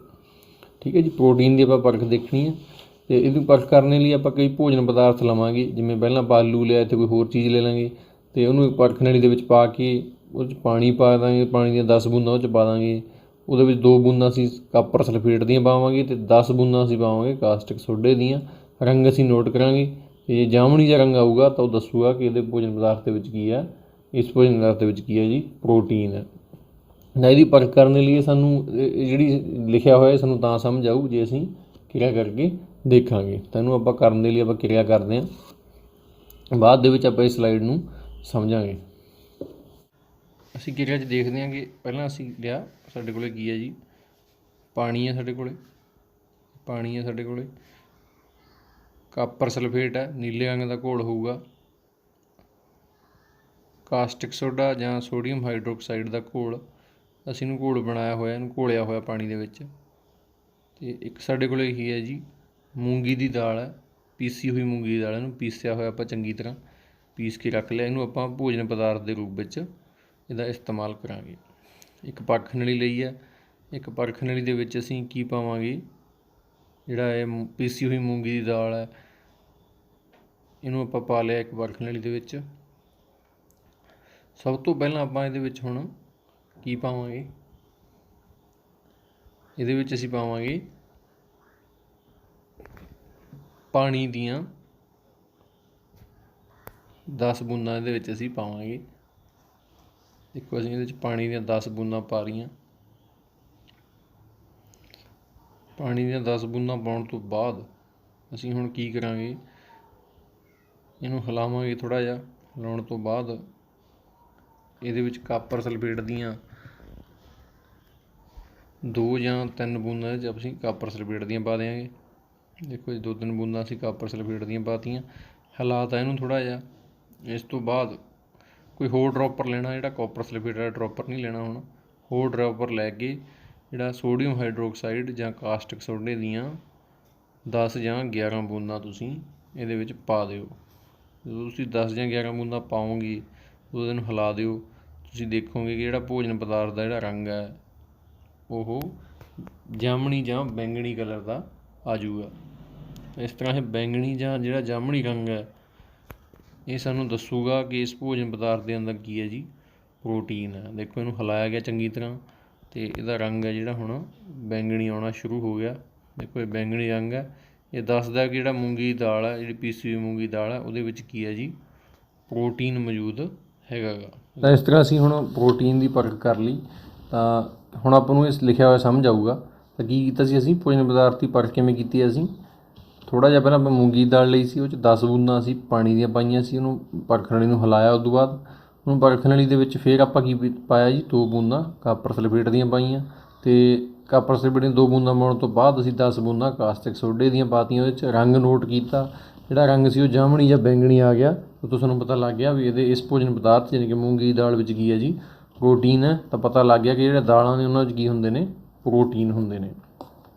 ਠੀਕ ਹੈ ਜੀ। ਪ੍ਰੋਟੀਨ ਦੀ ਆਪਾਂ ਪਰਖ ਦੇਖਣੀ ਹੈ, ਅਤੇ ਇਹਦੀ ਪਰਖ ਕਰਨ ਲਈ ਆਪਾਂ ਕਈ ਭੋਜਨ ਪਦਾਰਥ ਲਵਾਂਗੇ। ਜਿਵੇਂ ਪਹਿਲਾਂ ਆਪਾਂ ਆਲੂ ਲਿਆ, ਇੱਥੇ ਕੋਈ ਹੋਰ ਚੀਜ਼ ਲੈ ਲਾਂਗੇ, ਅਤੇ ਉਹਨੂੰ ਪਰਖ ਨਲੀ ਦੇ ਵਿੱਚ ਪਾ ਕੇ ਉਹ 'ਚ ਪਾਣੀ ਪਾ ਦਾਂਗੇ। ਪਾਣੀ ਦੀਆਂ 10 ਬੂੰਦਾਂ ਉਹ 'ਚ ਪਾ ਦਾਂਗੇ। ਉਹਦੇ ਵਿੱਚ 2 ਬੂੰਦਾਂ ਅਸੀਂ ਕਾਪਰ ਸਲਫੇਟ ਦੀਆਂ ਪਾਵਾਂਗੇ, ਅਤੇ 10 ਬੂੰਦਾਂ ਅਸੀਂ ਪਾਵਾਂਗੇ ਕਾਸਟਿਕ ਸੋਡੇ ਦੀਆਂ। ਰੰਗ ਅਸੀਂ ਨੋਟ ਕਰਾਂਗੇ, ਅਤੇ ਜੇ ਜਾਮਣੀ ਜਿਹਾ ਰੰਗ ਆਊਗਾ ਤਾਂ ਉਹ ਦੱਸੂਗਾ ਕਿ ਇਹਦੇ ਭੋਜਨ ਪਦਾਰਥ ਦੇ ਵਿੱਚ ਕੀ ਹੈ, ਇਸ ਭੋਜਨ ਪਦਾਰਥ ਦੇ ਵਿੱਚ ਕੀ ਹੈ ਜੀ, ਪ੍ਰੋਟੀਨ ਹੈ। ਨਾ ਇਹਦੀ ਪਰਖ ਕਰਨ ਲਈ ਸਾਨੂੰ ਜਿਹੜੀ ਲਿਖਿਆ ਹੋਇਆ ਸਾਨੂੰ ਤਾਂ ਸਮਝ ਆਊ ਜੇ ਅਸੀਂ ਕਿਰਿਆ ਕਰਕੇ ਦੇਖਾਂਗੇ। ਤਾਂ ਇਹਨੂੰ ਆਪਾਂ ਕਰਨ ਦੇ ਲਈ ਆਪਾਂ ਕਿਰਿਆ ਕਰਦੇ ਹਾਂ, ਬਾਅਦ ਦੇ ਵਿੱਚ ਆਪਾਂ ਇਸ ਸਲਾਈਡ ਨੂੰ ਸਮਝਾਂਗੇ। ਅਸੀਂ ਕਿਰਿਆ 'ਚ ਦੇਖਦੇ ਹਾਂ ਕਿ ਪਹਿਲਾਂ ਅਸੀਂ ਲਿਆ, ਸਾਡੇ ਕੋਲ ਕੀ ਹੈ ਜੀ, ਪਾਣੀ ਹੈ, ਸਾਡੇ ਕੋਲ ਕਾਪਰ ਸਲਫੇਟ ਹੈ, ਨੀਲੇ ਰੰਗ ਦਾ ਘੋਲ ਹੋਊਗਾ। ਕਾਸਟਿਕ ਸੋਡਾ ਜਾਂ ਸੋਡੀਅਮ ਹਾਈਡਰੋਕਸਾਈਡ ਦਾ ਘੋਲ, ਅਸੀਂ ਇਹਨੂੰ ਘੋਲ ਬਣਾਇਆ ਹੋਇਆ, ਇਹਨੂੰ ਘੋਲਿਆ ਹੋਇਆ ਪਾਣੀ ਦੇ ਵਿੱਚ। ਅਤੇ ਇੱਕ ਸਾਡੇ ਕੋਲ ਇਹੀ ਹੈ ਜੀ, ਮੂੰਗੀ ਦੀ ਦਾਲ ਹੈ, ਪੀਸੀ ਹੋਈ ਮੂੰਗੀ ਦੀ ਦਾਲ, ਇਹਨੂੰ ਪੀਸਿਆ ਹੋਇਆ ਆਪਾਂ ਚੰਗੀ ਤਰ੍ਹਾਂ ਪੀਸ ਕੇ ਰੱਖ ਲਿਆ। ਇਹਨੂੰ ਆਪਾਂ ਭੋਜਨ ਪਦਾਰਥ ਦੇ ਰੂਪ ਵਿੱਚ ਇਹਦਾ ਇਸਤੇਮਾਲ ਕਰਾਂਗੇ। ਇੱਕ ਪਰਖ ਨਲੀ ਲਈ ਹੈ, ਇੱਕ ਪਰਖ ਨਲੀ ਦੇ ਵਿੱਚ ਅਸੀਂ ਕੀ ਪਾਵਾਂਗੇ, ਜਿਹੜਾ ਇਹ ਪੀਸੀ ਹੋਈ ਮੂੰਗੀ ਦੀ ਦਾਲ ਹੈ, ਇਹਨੂੰ ਆਪਾਂ ਪਾ ਲਿਆ ਇੱਕ ਪਰਖ ਨਲੀ ਦੇ ਵਿੱਚ। ਸਭ ਤੋਂ ਪਹਿਲਾਂ ਆਪਾਂ ਇਹਦੇ ਵਿੱਚ ਹੁਣ ਕੀ ਪਾਵਾਂਗੇ, ਇਹਦੇ ਵਿੱਚ ਅਸੀਂ ਪਾਵਾਂਗੇ ਪਾਣੀ ਦੀਆਂ 10 ਬੂੰਦਾਂ ਇਹਦੇ ਵਿੱਚ ਅਸੀਂ ਪਾਵਾਂਗੇ। ਦੇਖੋ ਅਸੀਂ ਇਹਦੇ ਵਿੱਚ ਪਾਣੀ ਦੀਆਂ 10 ਬੂੰਦਾਂ ਪਾ ਰਹੀਆਂ। ਪਾਣੀ ਦੀਆਂ 10 ਬੂੰਦਾਂ ਪਾਉਣ ਤੋਂ ਬਾਅਦ ਅਸੀਂ ਹੁਣ ਕੀ ਕਰਾਂਗੇ, ਇਹਨੂੰ ਹਿਲਾਵਾਂਗੇ ਥੋੜ੍ਹਾ ਜਿਹਾ। ਹਿਲਾਉਣ ਤੋਂ ਬਾਅਦ ਇਹਦੇ ਵਿੱਚ ਕਾਪਰ ਸਲਫੇਟ ਦੀਆਂ 2 ਜਾਂ 3 ਬੂੰਦਾਂ ਚ ਅਸੀਂ ਕਾਪਰ ਸਲਫੇਟ ਦੀਆਂ ਪਾ ਦਿਆਂਗੇ। ਦੇਖੋ ਜੀ 2-3 ਬੂੰਦਾਂ ਅਸੀਂ ਕਾਪਰ ਸਲਫੇਟ ਦੀਆਂ ਪਾਤੀਆਂ। ਹਿਲਾਤਾ ਇਹਨੂੰ ਥੋੜ੍ਹਾ ਜਿਹਾ। ਇਸ ਤੋਂ ਬਾਅਦ ਕੋਈ ਹੋਰ ਡਰੋਪਰ ਲੈਣਾ, ਜਿਹੜਾ ਕਾਪਰ ਸਲਫੇਟ ਵਾਲਾ ਡਰੋਪਰ ਨਹੀਂ ਲੈਣਾ। ਹੁਣ ਹੋਰ ਡਰੋਪਰ ਲੈ ਕੇ ਜਿਹੜਾ ਸੋਡੀਅਮ ਹਾਈਡਰੋਕਸਾਈਡ ਜਾਂ ਕਾਸਟਿਕ ਸੋਡੇ ਦੀਆਂ 10 ਜਾਂ 11 ਬੂੰਦਾਂ ਤੁਸੀਂ ਇਹਦੇ ਵਿੱਚ ਪਾ ਦਿਓ। ਜਦੋਂ ਤੁਸੀਂ 10 ਜਾਂ 11 ਬੂੰਦਾਂ ਪਾਓਗੇ ਉਦੋਂ ਇਹਨੂੰ ਹਿਲਾ ਦਿਓ। ਤੁਸੀਂ ਦੇਖੋਗੇ ਕਿ ਜਿਹੜਾ ਭੋਜਨ ਪਦਾਰਥ ਦਾ ਜਿਹੜਾ ਰੰਗ ਹੈ ਉਹ ਜਾਮਣੀ ਜਾਂ ਬੈਂਗਣੀ ਕਲਰ ਦਾ ਆ ਜਾਊਗਾ। ਇਸ ਤਰ੍ਹਾਂ ਇਹ ਬੈਂਗਣੀ ਜਾਂ ਜਿਹੜਾ ਜਾਮਣੀ ਰੰਗ ਹੈ ਇਹ ਸਾਨੂੰ ਦੱਸੂਗਾ ਕਿ ਇਸ ਭੋਜਨ ਪਦਾਰਥ ਦੇ ਅੰਦਰ ਕੀ ਹੈ ਜੀ, ਪ੍ਰੋਟੀਨ ਹੈ। ਦੇਖੋ ਇਹਨੂੰ ਹਿਲਾਇਆ ਗਿਆ ਚੰਗੀ ਤਰ੍ਹਾਂ ਅਤੇ ਇਹਦਾ ਰੰਗ ਹੈ ਜਿਹੜਾ ਹੁਣ ਬੈਂਗਣੀ ਆਉਣਾ ਸ਼ੁਰੂ ਹੋ ਗਿਆ। ਦੇਖੋ ਇਹ ਬੈਂਗਣੀ ਰੰਗ ਹੈ, ਇਹ ਦੱਸਦਾ ਕਿ ਜਿਹੜਾ ਮੂੰਗੀ ਦੀ ਦਾਲ ਹੈ, ਜਿਹੜੀ ਪੀਸੀ ਹੋਈ ਮੂੰਗੀ ਦੀ ਦਾਲ ਹੈ, ਉਹਦੇ ਵਿੱਚ ਕੀ ਹੈ ਜੀ, ਪ੍ਰੋਟੀਨ ਮੌਜੂਦ ਹੈਗਾ ਗਾ। ਤਾਂ ਇਸ ਤਰ੍ਹਾਂ ਅਸੀਂ ਹੁਣ ਪ੍ਰੋਟੀਨ ਦੀ ਪਰਖ ਕਰ ਲਈ। ਤਾਂ ਹੁਣ ਆਪਾਂ ਨੂੰ ਇਸ ਲਿਖਿਆ ਹੋਇਆ ਸਮਝ ਆਊਗਾ। ਤਾਂ ਕੀ ਕੀਤਾ ਸੀ ਅਸੀਂ, ਭੋਜਨ ਪਦਾਰਥ ਦੀ ਪਰਖ ਕਿਵੇਂ ਕੀਤੀ ਅਸੀਂ, ਥੋੜ੍ਹਾ ਜਿਹਾ ਪਹਿਲਾਂ ਆਪਾਂ ਮੂੰਗੀ ਦੀ ਦਾਲ ਲਈ ਸੀ, ਉਹ 'ਚ 10 ਬੂੰਦਾਂ ਅਸੀਂ ਪਾਣੀ ਦੀਆਂ ਪਾਈਆਂ ਸੀ, ਉਹਨੂੰ ਪਰਖਣ ਵਾਲੀ ਨੂੰ ਹਿਲਾਇਆ। ਉਸ ਤੋਂ ਬਾਅਦ ਉਹਨੂੰ ਪਰਖਣ ਵਾਲੀ ਦੇ ਵਿੱਚ ਫਿਰ ਆਪਾਂ ਕੀ ਪਾਇਆ ਜੀ, 2 ਬੂੰਦਾਂ ਕਾਪਰ ਸਲਫੇਟ ਦੀਆਂ ਪਾਈਆਂ, ਅਤੇ ਕਾਪਰ ਸਲਫੇਟ ਦੀਆਂ 2 ਬੂੰਦਾਂ ਪਾਉਣ ਤੋਂ ਬਾਅਦ ਅਸੀਂ 10 ਬੂੰਦਾਂ ਕਾਸਟਿਕ ਸੋਡੇ ਦੀਆਂ ਪਾਤੀਆਂ। ਉਹਦੇ 'ਚ ਰੰਗ ਨੋਟ ਕੀਤਾ, ਜਿਹੜਾ ਰੰਗ ਸੀ ਉਹ ਜਾਮਣੀ ਜਾਂ ਬੈਂਗਣੀ ਆ ਗਿਆ। ਉਦੋਂ ਸਾਨੂੰ ਪਤਾ ਲੱਗ ਗਿਆ ਵੀ ਇਹਦੇ ਇਸ ਭੋਜਨ ਪਦਾਰਥ ਯਾਨੀ ਕਿ ਮੂੰਗੀ ਦੀ ਦਾਲ ਵਿੱਚ ਕੀ ਹੈ ਜੀ, ਪ੍ਰੋਟੀਨ ਹੈ। ਤਾਂ ਪਤਾ ਲੱਗ ਗਿਆ ਕਿ ਜਿਹੜੇ ਦਾਲਾਂ ਨੇ ਉਹਨਾਂ ਵਿੱਚ ਕੀ ਹੁੰਦੇ ਨੇ, ਪ੍ਰੋਟੀਨ ਹੁੰਦੇ ਨੇ।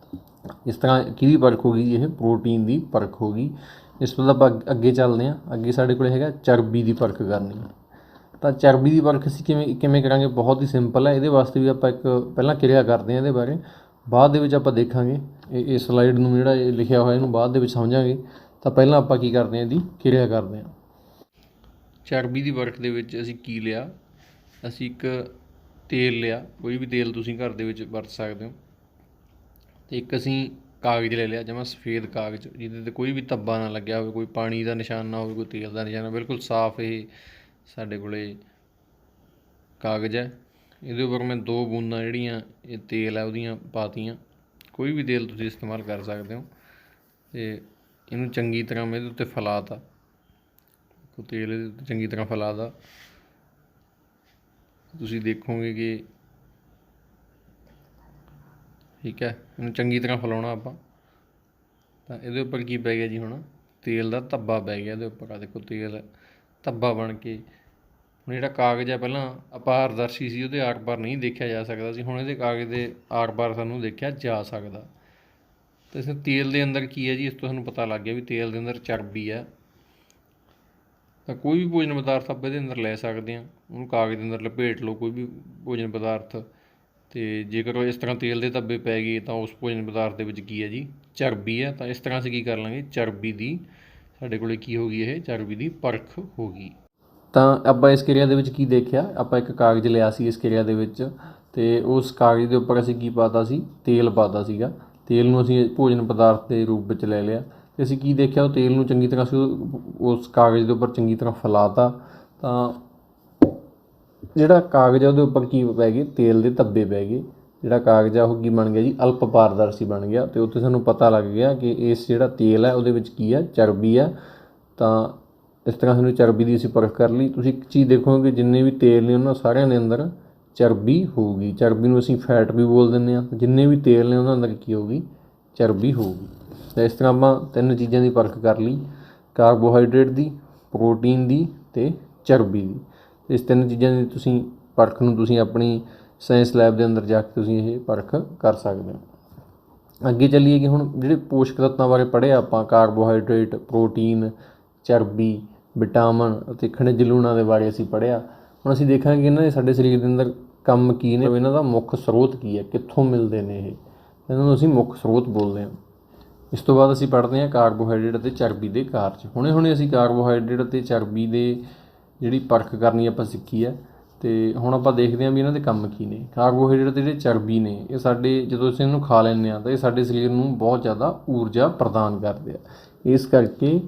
ਇਸ ਤਰ੍ਹਾਂ ਕਿਹਦੀ ਪਰਖ ਹੋ ਗਈ ਜੀ, ਇਹ ਪ੍ਰੋਟੀਨ ਦੀ ਪਰਖ ਹੋ ਗਈ। ਇਸ ਤੋਂ ਬਾਅਦ ਆਪਾਂ ਅੱਗੇ ਚੱਲਦੇ ਹਾਂ। ਅੱਗੇ ਸਾਡੇ ਕੋਲ ਹੈਗਾ ਚਰਬੀ ਦੀ ਪਰਖ ਕਰਨੀ। ਤਾਂ ਚਰਬੀ ਦੀ ਪਰਖ ਅਸੀਂ ਕਿਵੇਂ ਕਰਾਂਗੇ, ਬਹੁਤ ਹੀ ਸਿੰਪਲ ਹੈ। ਇਹਦੇ ਵਾਸਤੇ ਵੀ ਆਪਾਂ ਇੱਕ ਪਹਿਲਾਂ ਕਿਰਿਆ ਕਰਦੇ ਹਾਂ, ਇਹਦੇ ਬਾਰੇ ਬਾਅਦ ਦੇ ਵਿੱਚ ਆਪਾਂ ਦੇਖਾਂਗੇ। ਇਹ ਸਲਾਈਡ ਨੂੰ ਜਿਹੜਾ ਇਹ ਲਿਖਿਆ ਹੋਇਆ ਇਹਨੂੰ ਬਾਅਦ ਦੇ ਵਿੱਚ ਸਮਝਾਂਗੇ। ਤਾਂ ਪਹਿਲਾਂ ਆਪਾਂ ਕੀ ਕਰਦੇ ਹਾਂ, ਇਹਦੀ ਕਿਰਿਆ ਕਰਦੇ ਹਾਂ। ਚਰਬੀ ਦੀ ਪਰਖ ਦੇ ਵਿੱਚ ਅਸੀਂ ਕੀ ਲਿਆ, ਅਸੀਂ ਇੱਕ ਤੇਲ ਲਿਆ, ਕੋਈ ਵੀ ਤੇਲ ਤੁਸੀਂ ਘਰ ਦੇ ਵਿੱਚ ਵਰਤ ਸਕਦੇ ਹੋ। ਅਤੇ ਇੱਕ ਅਸੀਂ ਕਾਗਜ਼ ਲੈ ਲਿਆ, ਜਮਾਂ ਸਫੇਦ ਕਾਗਜ਼, ਜਿਹਦੇ 'ਤੇ ਕੋਈ ਵੀ ਧੱਬਾ ਨਾ ਲੱਗਿਆ ਹੋਵੇ, ਕੋਈ ਪਾਣੀ ਦਾ ਨਿਸ਼ਾਨ ਨਾ ਹੋਵੇ, ਕੋਈ ਤੇਲ ਦਾ ਨਿਸ਼ਾਨ, ਬਿਲਕੁਲ ਸਾਫ਼ ਇਹ ਸਾਡੇ ਕੋਲ ਕਾਗਜ਼ ਹੈ। ਇਹਦੇ ਉੱਪਰ ਮੈਂ 2 ਬੂੰਦਾਂ ਜਿਹੜੀਆਂ ਇਹ ਤੇਲ ਹੈ ਉਹਦੀਆਂ ਪਾਤੀਆਂ। ਕੋਈ ਵੀ ਤੇਲ ਤੁਸੀਂ ਇਸਤੇਮਾਲ ਕਰ ਸਕਦੇ ਹੋ। ਅਤੇ ਇਹਨੂੰ ਚੰਗੀ ਤਰ੍ਹਾਂ ਮੈਂ ਇਹਦੇ ਉੱਤੇ ਫੈਲਾ ਤਾ, ਤੇਲ ਇਹਦੇ ਉੱਤੇ ਚੰਗੀ ਤਰ੍ਹਾਂ ਫੈਲਾ ਤਾ। ਤੁਸੀਂ ਦੇਖੋਗੇ ਕਿ ਠੀਕ ਹੈ, ਇਹਨੂੰ ਚੰਗੀ ਤਰ੍ਹਾਂ ਫੈਲਾਉਣਾ ਆਪਾਂ। ਤਾਂ ਇਹਦੇ ਉੱਪਰ ਕੀ ਪੈ ਗਿਆ ਜੀ, ਹੁਣ ਤੇਲ ਦਾ ਧੱਬਾ ਪੈ ਗਿਆ ਇਹਦੇ ਉੱਪਰ। ਆ ਦੇਖੋ ਤੇਲ ਧੱਬਾ ਬਣ ਕੇ, ਹੁਣ ਜਿਹੜਾ ਕਾਗਜ਼ ਹੈ ਪਹਿਲਾਂ ਅਪਾਰਦਰਸ਼ੀ ਸੀ, ਉਹਦੇ ਆਰ ਪਾਰ ਨਹੀਂ ਦੇਖਿਆ ਜਾ ਸਕਦਾ ਸੀ, ਹੁਣ ਇਹਦੇ ਕਾਗਜ਼ ਦੇ ਆਰ ਪਾਰ ਸਾਨੂੰ ਦੇਖਿਆ ਜਾ ਸਕਦਾ। ਤਾਂ ਇਸ ਤੇਲ ਦੇ ਅੰਦਰ ਕੀ ਹੈ ਜੀ, ਇਸ ਤੋਂ ਸਾਨੂੰ ਪਤਾ ਲੱਗ ਗਿਆ ਵੀ ਤੇਲ ਦੇ ਅੰਦਰ ਚਰਬੀ ਹੈ। ਤਾਂ ਕੋਈ ਵੀ ਭੋਜਨ ਪਦਾਰਥ ਆਪਾਂ ਇਹਦੇ ਅੰਦਰ ਲੈ ਸਕਦੇ ਹਾਂ, ਉਹਨੂੰ ਕਾਗਜ਼ ਦੇ ਅੰਦਰ ਲਪੇਟ ਲਓ, ਕੋਈ ਵੀ ਭੋਜਨ ਪਦਾਰਥ। ਅਤੇ ਜੇਕਰ ਇਸ ਤਰ੍ਹਾਂ ਤੇਲ ਦੇ ਧੱਬੇ ਪੈ ਗਏ ਤਾਂ ਉਸ ਭੋਜਨ ਪਦਾਰਥ ਦੇ ਵਿੱਚ ਕੀ ਹੈ ਜੀ, ਚਰਬੀ ਹੈ। ਤਾਂ ਇਸ ਤਰ੍ਹਾਂ ਅਸੀਂ ਕੀ ਕਰ ਲਾਂਗੇ, ਚਰਬੀ ਦੀ ਸਾਡੇ ਕੋਲ ਕੀ ਹੋ ਗਈ, ਇਹ ਚਰਬੀ ਦੀ ਪਰਖ ਹੋ ਗਈ। ਤਾਂ ਆਪਾਂ ਇਸ ਕਿਰਿਆ ਦੇ ਵਿੱਚ ਕੀ ਦੇਖਿਆ, ਆਪਾਂ ਇੱਕ ਕਾਗਜ਼ ਲਿਆ ਸੀ ਇਸ ਕਿਰਿਆ ਦੇ ਵਿੱਚ, ਅਤੇ ਉਸ ਕਾਗਜ਼ ਦੇ ਉੱਪਰ ਅਸੀਂ ਕੀ ਪਾਤਾ ਸੀ, ਤੇਲ ਪਾਤਾ ਸੀਗਾ। ਤੇਲ ਨੂੰ ਅਸੀਂ ਭੋਜਨ ਪਦਾਰਥ ਦੇ ਰੂਪ ਵਿੱਚ ਲੈ ਲਿਆ, ਅਤੇ ਅਸੀਂ ਕੀ ਦੇਖਿਆ, ਉਹ ਤੇਲ ਨੂੰ ਚੰਗੀ ਤਰ੍ਹਾਂ ਅਸੀਂ ਉਸ ਕਾਗਜ਼ ਦੇ ਉੱਪਰ ਚੰਗੀ ਤਰ੍ਹਾਂ ਫੈਲਾ ਤਾ। ਤਾਂ ਜਿਹੜਾ ਕਾਗਜ਼ ਆ ਉਹਦੇ ਉੱਪਰ ਕੀ ਪੈ ਗਏ, ਤੇਲ ਦੇ ਧੱਬੇ ਪੈ ਗਏ। ਜਿਹੜਾ ਕਾਗਜ਼ ਆ ਉਹ ਕੀ ਬਣ ਗਿਆ ਜੀ, ਅਲਪ ਪਾਰਦਰਸ਼ੀ ਬਣ ਗਿਆ। ਅਤੇ ਉੱਥੇ ਸਾਨੂੰ ਪਤਾ ਲੱਗ ਗਿਆ ਕਿ ਇਸ ਜਿਹੜਾ ਤੇਲ ਹੈ ਉਹਦੇ ਵਿੱਚ ਕੀ ਹੈ, ਚਰਬੀ ਹੈ। ਤਾਂ ਇਸ ਤਰ੍ਹਾਂ ਸਾਨੂੰ ਚਰਬੀ ਦੀ ਅਸੀਂ ਪਰਖ ਕਰ ਲਈ। ਤੁਸੀਂ ਇੱਕ ਚੀਜ਼ ਦੇਖੋਗੇ, ਜਿੰਨੇ ਵੀ ਤੇਲ ਨੇ ਉਹਨਾਂ ਸਾਰਿਆਂ ਦੇ ਅੰਦਰ ਚਰਬੀ ਹੋਊਗੀ। ਚਰਬੀ ਨੂੰ ਅਸੀਂ ਫੈਟ ਵੀ ਬੋਲ ਦਿੰਦੇ ਹਾਂ। ਜਿੰਨੇ ਵੀ ਤੇਲ ਨੇ ਉਹਨਾਂ ਅੰਦਰ ਕੀ ਹੋਊਗੀ, ਚਰਬੀ ਹੋਊਗੀ। ਤਾਂ ਇਸ ਤਰ੍ਹਾਂ ਆਪਾਂ 3 ਚੀਜ਼ਾਂ ਦੀ ਪਰਖ ਕਰ ਲਈ, ਕਾਰਬੋਹਾਈਡਰੇਟ ਦੀ, ਪ੍ਰੋਟੀਨ ਦੀ ਅਤੇ ਚਰਬੀ ਦੀ। ਇਸ 3 ਚੀਜ਼ਾਂ ਦੀ ਤੁਸੀਂ ਪਰਖ ਨੂੰ ਤੁਸੀਂ ਆਪਣੀ ਸਾਇੰਸ ਲੈਬ ਦੇ ਅੰਦਰ ਜਾ ਕੇ ਤੁਸੀਂ ਇਹ ਪਰਖ ਕਰ ਸਕਦੇ ਹੋ। ਅੱਗੇ ਚੱਲੀਏ ਕਿ ਹੁਣ ਜਿਹੜੇ ਪੋਸ਼ਕ ਤੱਤਾਂ ਬਾਰੇ ਪੜ੍ਹਿਆ ਆਪਾਂ, ਕਾਰਬੋਹਾਈਡਰੇਟ, ਪ੍ਰੋਟੀਨ, ਚਰਬੀ, ਵਿਟਾਮਿਨ ਅਤੇ ਖਣਿਜ ਲੂਣਾਂ ਦੇ ਬਾਰੇ ਅਸੀਂ ਪੜ੍ਹਿਆ। ਹੁਣ ਅਸੀਂ ਦੇਖਾਂਗੇ ਇਹਨਾਂ ਦੇ ਸਾਡੇ ਸਰੀਰ ਦੇ ਅੰਦਰ ਕੰਮ ਕੀ ਨੇ, ਇਹਨਾਂ ਦਾ ਮੁੱਖ ਸਰੋਤ ਕੀ ਹੈ, ਕਿੱਥੋਂ ਮਿਲਦੇ ਨੇ ਇਹ, ਇਹਨਾਂ ਨੂੰ ਅਸੀਂ ਮੁੱਖ ਸਰੋਤ ਬੋਲਦੇ ਹਾਂ। ਇਸ ਤੋਂ ਬਾਅਦ ਅਸੀਂ ਪੜ੍ਹਦੇ ਹਾਂ ਕਾਰਬੋਹਾਈਡਰੇਟ ਅਤੇ ਚਰਬੀ ਦੇ ਕਾਰਜ। ਹੁਣੇ ਅਸੀਂ ਕਾਰਬੋਹਾਈਡਰੇਟ ਅਤੇ ਚਰਬੀ ਦੇ ਜਿਹੜੀ ਪਰਖ ਕਰਨੀ ਆਪਾਂ ਸਿੱਖੀ ਹੈ। ਅਤੇ ਹੁਣ ਆਪਾਂ ਦੇਖਦੇ ਹਾਂ ਵੀ ਇਹਨਾਂ ਦੇ ਕੰਮ ਕੀ ਨੇ। ਕਾਰਬੋਹਾਈਡਰੇਟ ਅਤੇ ਜਿਹੜੇ ਚਰਬੀ ਨੇ, ਇਹ ਸਾਡੇ ਜਦੋਂ ਅਸੀਂ ਇਹਨੂੰ ਖਾ ਲੈਂਦੇ ਹਾਂ ਤਾਂ ਇਹ ਸਾਡੇ ਸਰੀਰ ਨੂੰ ਬਹੁਤ ਜ਼ਿਆਦਾ ਊਰਜਾ ਪ੍ਰਦਾਨ ਕਰਦੇ ਆ। ਇਸ ਕਰਕੇ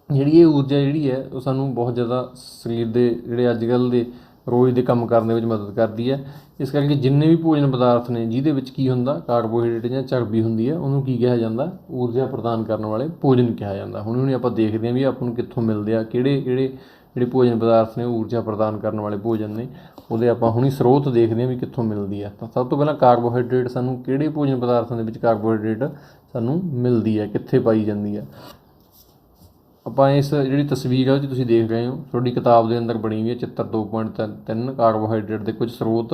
ਜਿਹੜੀ ਇਹ ਊਰਜਾ ਜਿਹੜੀ ਹੈ ਉਹ ਸਾਨੂੰ ਬਹੁਤ ਜ਼ਿਆਦਾ ਸਰੀਰ ਦੇ ਜਿਹੜੇ ਅੱਜ ਕੱਲ੍ਹ ਦੇ ਰੋਜ਼ ਦੇ ਕੰਮ ਕਰਨ ਦੇ ਵਿੱਚ ਮਦਦ ਕਰਦੀ ਹੈ। ਇਸ ਕਰਕੇ ਜਿੰਨੇ ਵੀ ਭੋਜਨ ਪਦਾਰਥ ਨੇ ਜਿਹਦੇ ਵਿੱਚ ਕੀ ਹੁੰਦਾ, ਕਾਰਬੋਹਾਈਡਰੇਟ ਜਾਂ ਚਰਬੀ ਹੁੰਦੀ ਹੈ, ਉਹਨੂੰ ਕੀ ਕਿਹਾ ਜਾਂਦਾ, ਊਰਜਾ ਪ੍ਰਦਾਨ ਕਰਨ ਵਾਲੇ ਭੋਜਨ ਕਿਹਾ ਜਾਂਦਾ। ਹੁਣ ਆਪਾਂ ਦੇਖਦੇ ਹਾਂ ਵੀ ਆਪਾਂ ਨੂੰ ਕਿੱਥੋਂ ਮਿਲਦੇ ਆ, ਕਿਹੜੇ ਜਿਹੜੇ ਭੋਜਨ ਪਦਾਰਥ ਨੇ ਊਰਜਾ ਪ੍ਰਦਾਨ ਕਰਨ ਵਾਲੇ ਭੋਜਨ ਨੇ, ਉਹਦੇ ਆਪਾਂ ਹੁਣੀ ਸਰੋਤ ਦੇਖਦੇ ਹਾਂ ਵੀ ਕਿੱਥੋਂ ਮਿਲਦੀ ਆ। ਤਾਂ ਸਭ ਤੋਂ ਪਹਿਲਾਂ ਕਾਰਬੋਹਾਈਡਰੇਟ ਸਾਨੂੰ ਕਿਹੜੇ ਭੋਜਨ ਪਦਾਰਥਾਂ ਦੇ ਵਿੱਚ ਕਾਰਬੋਹਾਈਡਰੇਟ ਸਾਨੂੰ ਮਿਲਦੀ ਹੈ, ਕਿੱਥੇ ਪਾਈ ਜਾਂਦੀ ਆ। ਆਪਾਂ ਇਸ ਜਿਹੜੀ ਤਸਵੀਰ ਆ ਉਹ 'ਚ ਤੁਸੀਂ ਦੇਖ ਰਹੇ ਹੋ, ਤੁਹਾਡੀ ਕਿਤਾਬ ਦੇ ਅੰਦਰ ਬਣੀ ਹੋਈ ਹੈ, ਚਿੱਤਰ 2.3 ਕਾਰਬੋਹਾਈਡਰੇਟ ਦੇ ਕੁਝ ਸਰੋਤ।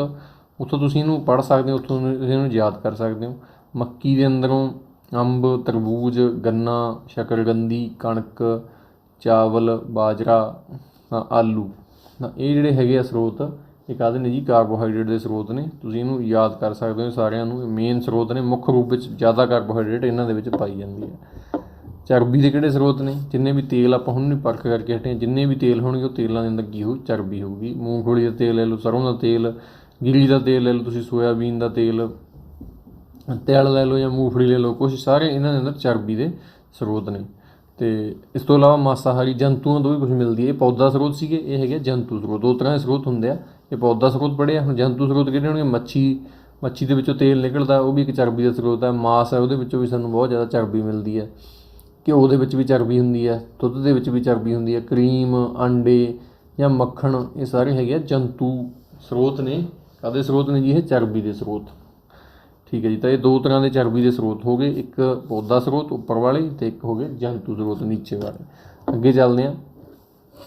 ਉੱਥੋਂ ਤੁਸੀਂ ਇਹਨੂੰ ਪੜ੍ਹ ਸਕਦੇ ਹੋ, ਉੱਥੋਂ ਤੁਸੀਂ ਇਹਨੂੰ ਯਾਦ ਕਰ ਸਕਦੇ ਹੋ। ਮੱਕੀ ਦੇ ਅੰਦਰੋਂ ਅੰਬ, ਤਰਬੂਜ, ਗੰਨਾ, ਸ਼ਕਰਕੰਦੀ, ਕਣਕ, ਚਾਵਲ, ਬਾਜਰਾ, ਆਲੂ, ਇਹ ਜਿਹੜੇ ਹੈਗੇ ਆ ਸਰੋਤ, ਇਹ ਕਾਹਦੇ ਨੇ ਜੀ, ਕਾਰਬੋਹਾਈਡਰੇਟ ਦੇ ਸਰੋਤ ਨੇ। ਤੁਸੀਂ ਇਹਨੂੰ ਯਾਦ ਕਰ ਸਕਦੇ ਹੋ ਸਾਰਿਆਂ ਨੂੰ, ਮੇਨ ਸਰੋਤ ਨੇ। ਮੁੱਖ ਰੂਪ ਵਿੱਚ ਜ਼ਿਆਦਾ ਕਾਰਬੋਹਾਈਡਰੇਟ ਇਹਨਾਂ ਦੇ ਵਿੱਚ ਪਾਈ ਜਾਂਦੀ ਹੈ। ਚਰਬੀ ਦੇ ਕਿਹੜੇ ਸਰੋਤ ਨੇ? ਜਿੰਨੇ ਵੀ ਤੇਲ ਆਪਾਂ ਹੁਣ ਨਹੀਂ ਪਰਖ ਕਰਕੇ ਹਟੇ, ਜਿੰਨੇ ਵੀ ਤੇਲ ਹੋਣਗੇ ਉਹ ਤੇਲਾਂ ਦੇ ਅੰਦਰ ਕੀ ਹੋਊ? ਚਰਬੀ ਹੋਊਗੀ। ਮੂੰਗਫਲੀ ਦਾ ਤੇਲ ਲੈ ਲਓ, ਸਰੋਂ ਦਾ ਤੇਲ, ਗਿਰੀ ਦਾ ਤੇਲ ਲੈ ਲਓ ਤੁਸੀਂ, ਸੋਇਆਬੀਨ ਦਾ ਤੇਲ, ਤਿਲ ਲੈ ਲਓ ਜਾਂ ਮੂੰਗਫਲੀ ਲੈ ਲਓ, ਕੁਛ ਸਾਰੇ ਇਹਨਾਂ ਦੇ ਅੰਦਰ ਚਰਬੀ ਦੇ ਸਰੋਤ ਨੇ। ਅਤੇ ਇਸ ਤੋਂ ਇਲਾਵਾ ਮਾਸਾਹਾਰੀ ਜੰਤੂਆਂ ਤੋਂ ਵੀ ਕੁਛ ਮਿਲਦੀ ਹੈ। ਇਹ ਪੌਦਾ ਸਰੋਤ ਸੀਗੇ, ਇਹ ਹੈਗੇ ਜੰਤੂ ਸਰੋਤ। ਦੋ ਤਰ੍ਹਾਂ ਦੇ ਸਰੋਤ ਹੁੰਦੇ ਆ, ਇਹ ਪੌਦਾ ਸਰੋਤ ਪੜ੍ਹਿਆ। ਹੁਣ ਜੰਤੂ ਸਰੋਤ ਕਿਹੜੇ ਹੋਣਗੇ? ਮੱਛੀ ਦੇ ਵਿੱਚੋਂ ਤੇਲ ਨਿਕਲਦਾ, ਉਹ ਵੀ ਇੱਕ ਚਰਬੀ ਦਾ ਸਰੋਤ ਹੈ। ਮਾਸ ਹੈ, ਉਹਦੇ ਵਿੱਚੋਂ ਵੀ ਸਾਨੂੰ ਬਹੁਤ ਜ਼ਿਆਦਾ ਚਰਬੀ ਮਿਲਦੀ ਹੈ। ਘਿਓ ਦੇ ਵਿੱਚ ਵੀ ਚਰਬੀ ਹੁੰਦੀ ਹੈ, ਦੁੱਧ ਦੇ ਵਿੱਚ ਵੀ ਚਰਬੀ ਹੁੰਦੀ ਹੈ। ਕਰੀਮ, ਆਂਡੇ ਜਾਂ ਮੱਖਣ, ਇਹ ਸਾਰੇ ਹੈਗੇ ਆ ਜੰਤੂ ਸਰੋਤ ਨੇ। ਕਾਹਦੇ ਸਰੋਤ ਨੇ ਜੀ? ਇਹ ਚਰਬੀ ਦੇ ਸਰੋਤ। ਠੀਕ ਹੈ ਜੀ। ਤਾਂ ਇਹ ਦੋ ਤਰ੍ਹਾਂ ਦੇ ਚਰਬੀ ਦੇ ਸਰੋਤ ਹੋ ਗਏ, ਇੱਕ ਪੌਦਾ ਸਰੋਤ ਉੱਪਰ ਵਾਲੇ ਅਤੇ ਇੱਕ ਹੋ ਗਏ ਜੰਤੂ ਸਰੋਤ ਨੀਚੇ ਵਾਲੇ। ਅੱਗੇ ਚੱਲਦੇ ਹਾਂ।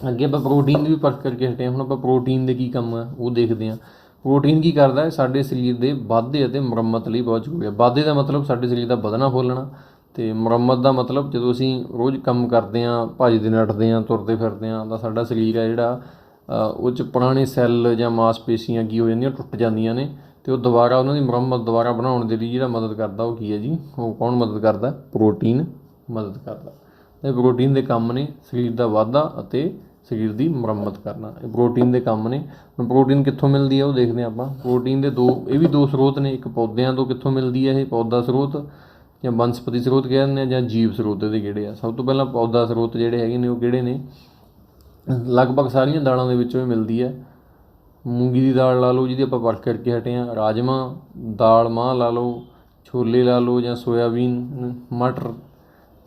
ਅੱਗੇ ਆਪਾਂ ਪ੍ਰੋਟੀਨ ਦੀ ਵੀ ਪਰਖ ਕਰਕੇ ਹਟੇ ਹਾਂ। ਹੁਣ ਆਪਾਂ ਪ੍ਰੋਟੀਨ ਦੇ ਕੀ ਕੰਮ ਹੈ ਉਹ ਦੇਖਦੇ ਹਾਂ। ਪ੍ਰੋਟੀਨ ਕੀ ਕਰਦਾ ਹੈ? ਸਾਡੇ ਸਰੀਰ ਦੇ ਵਾਧੇ ਅਤੇ ਮੁਰੰਮਤ ਲਈ ਬਹੁਤ ਜ਼ਰੂਰੀ ਹੈ। ਵਾਧੇ ਦਾ ਮਤਲਬ ਸਾਡੇ ਸਰੀਰ ਦਾ ਵਧਣਾ ਫੁੱਲਣਾ, ਅਤੇ ਮੁਰੰਮਤ ਦਾ ਮਤਲਬ ਜਦੋਂ ਅਸੀਂ ਰੋਜ਼ ਕੰਮ ਕਰਦੇ ਹਾਂ, ਭੱਜਦੇ ਨੱਠਦੇ ਹਾਂ, ਤੁਰਦੇ ਫਿਰਦੇ ਹਾਂ, ਤਾਂ ਸਾਡਾ ਸਰੀਰ ਹੈ ਜਿਹੜਾ ਉਹ 'ਚ ਪੁਰਾਣੇ ਸੈੱਲ ਜਾਂ ਮਾਸਪੇਸ਼ੀਆਂ ਕੀ ਹੋ ਜਾਂਦੀਆਂ? ਟੁੱਟ ਜਾਂਦੀਆਂ ਨੇ, ਅਤੇ ਉਹ ਦੁਬਾਰਾ ਉਹਨਾਂ ਦੀ ਮੁਰੰਮਤ ਦੁਬਾਰਾ ਬਣਾਉਣ ਦੇ ਲਈ ਜਿਹੜਾ ਮਦਦ ਕਰਦਾ ਉਹ ਕੀ ਹੈ ਜੀ? ਉਹ ਕੌਣ ਮਦਦ ਕਰਦਾ? ਪ੍ਰੋਟੀਨ ਮਦਦ ਕਰਦਾ। ਇਹ ਪ੍ਰੋਟੀਨ ਦੇ ਕੰਮ ਨੇ ਸਰੀਰ ਦਾ ਵਾਧਾ ਅਤੇ ਸਰੀਰ ਦੀ ਮੁਰੰਮਤ ਕਰਨਾ, ਇਹ ਪ੍ਰੋਟੀਨ ਦੇ ਕੰਮ ਨੇ। ਹੁਣ ਪ੍ਰੋਟੀਨ ਕਿੱਥੋਂ ਮਿਲਦੀ ਹੈ ਉਹ ਦੇਖਦੇ ਹਾਂ ਆਪਾਂ। ਪ੍ਰੋਟੀਨ ਦੇ ਇਹ ਵੀ ਦੋ ਸਰੋਤ ਨੇ। ਇੱਕ ਪੌਦਿਆਂ ਤੋਂ ਕਿੱਥੋਂ ਮਿਲਦੀ ਹੈ? ਇਹ ਪੌਦਾ ਸਰੋਤ ਜਾਂ ਬਨਸਪਤੀ ਸਰੋਤ ਕਹਿ ਦਿੰਦੇ ਆ, ਜਾਂ ਜੀਵ ਸਰੋਤ ਇਹਦੇ ਕਿਹੜੇ ਆ? ਸਭ ਤੋਂ ਪਹਿਲਾਂ ਪੌਦਾ ਸਰੋਤ ਜਿਹੜੇ ਹੈਗੇ ਨੇ ਉਹ ਕਿਹੜੇ ਨੇ? ਲਗਭਗ ਸਾਰੀਆਂ ਦਾਲਾਂ ਦੇ ਵਿੱਚੋਂ ਹੀ ਮਿਲਦੀ ਹੈ। ਮੂੰਗੀ ਦੀ ਦਾਲ ਲਾ ਲਓ, ਜਿਹਦੀ ਆਪਾਂ ਪਰਖ ਕਰਕੇ ਹਟੇ ਹਾਂ, ਰਾਜਮਾਂਹ ਦਾਲ, ਮਾਂਹ ਲਾ ਲਓ, ਛੋਲੇ ਲਾ ਲਓ, ਜਾਂ ਸੋਇਆਬੀਨ, ਮਟਰ,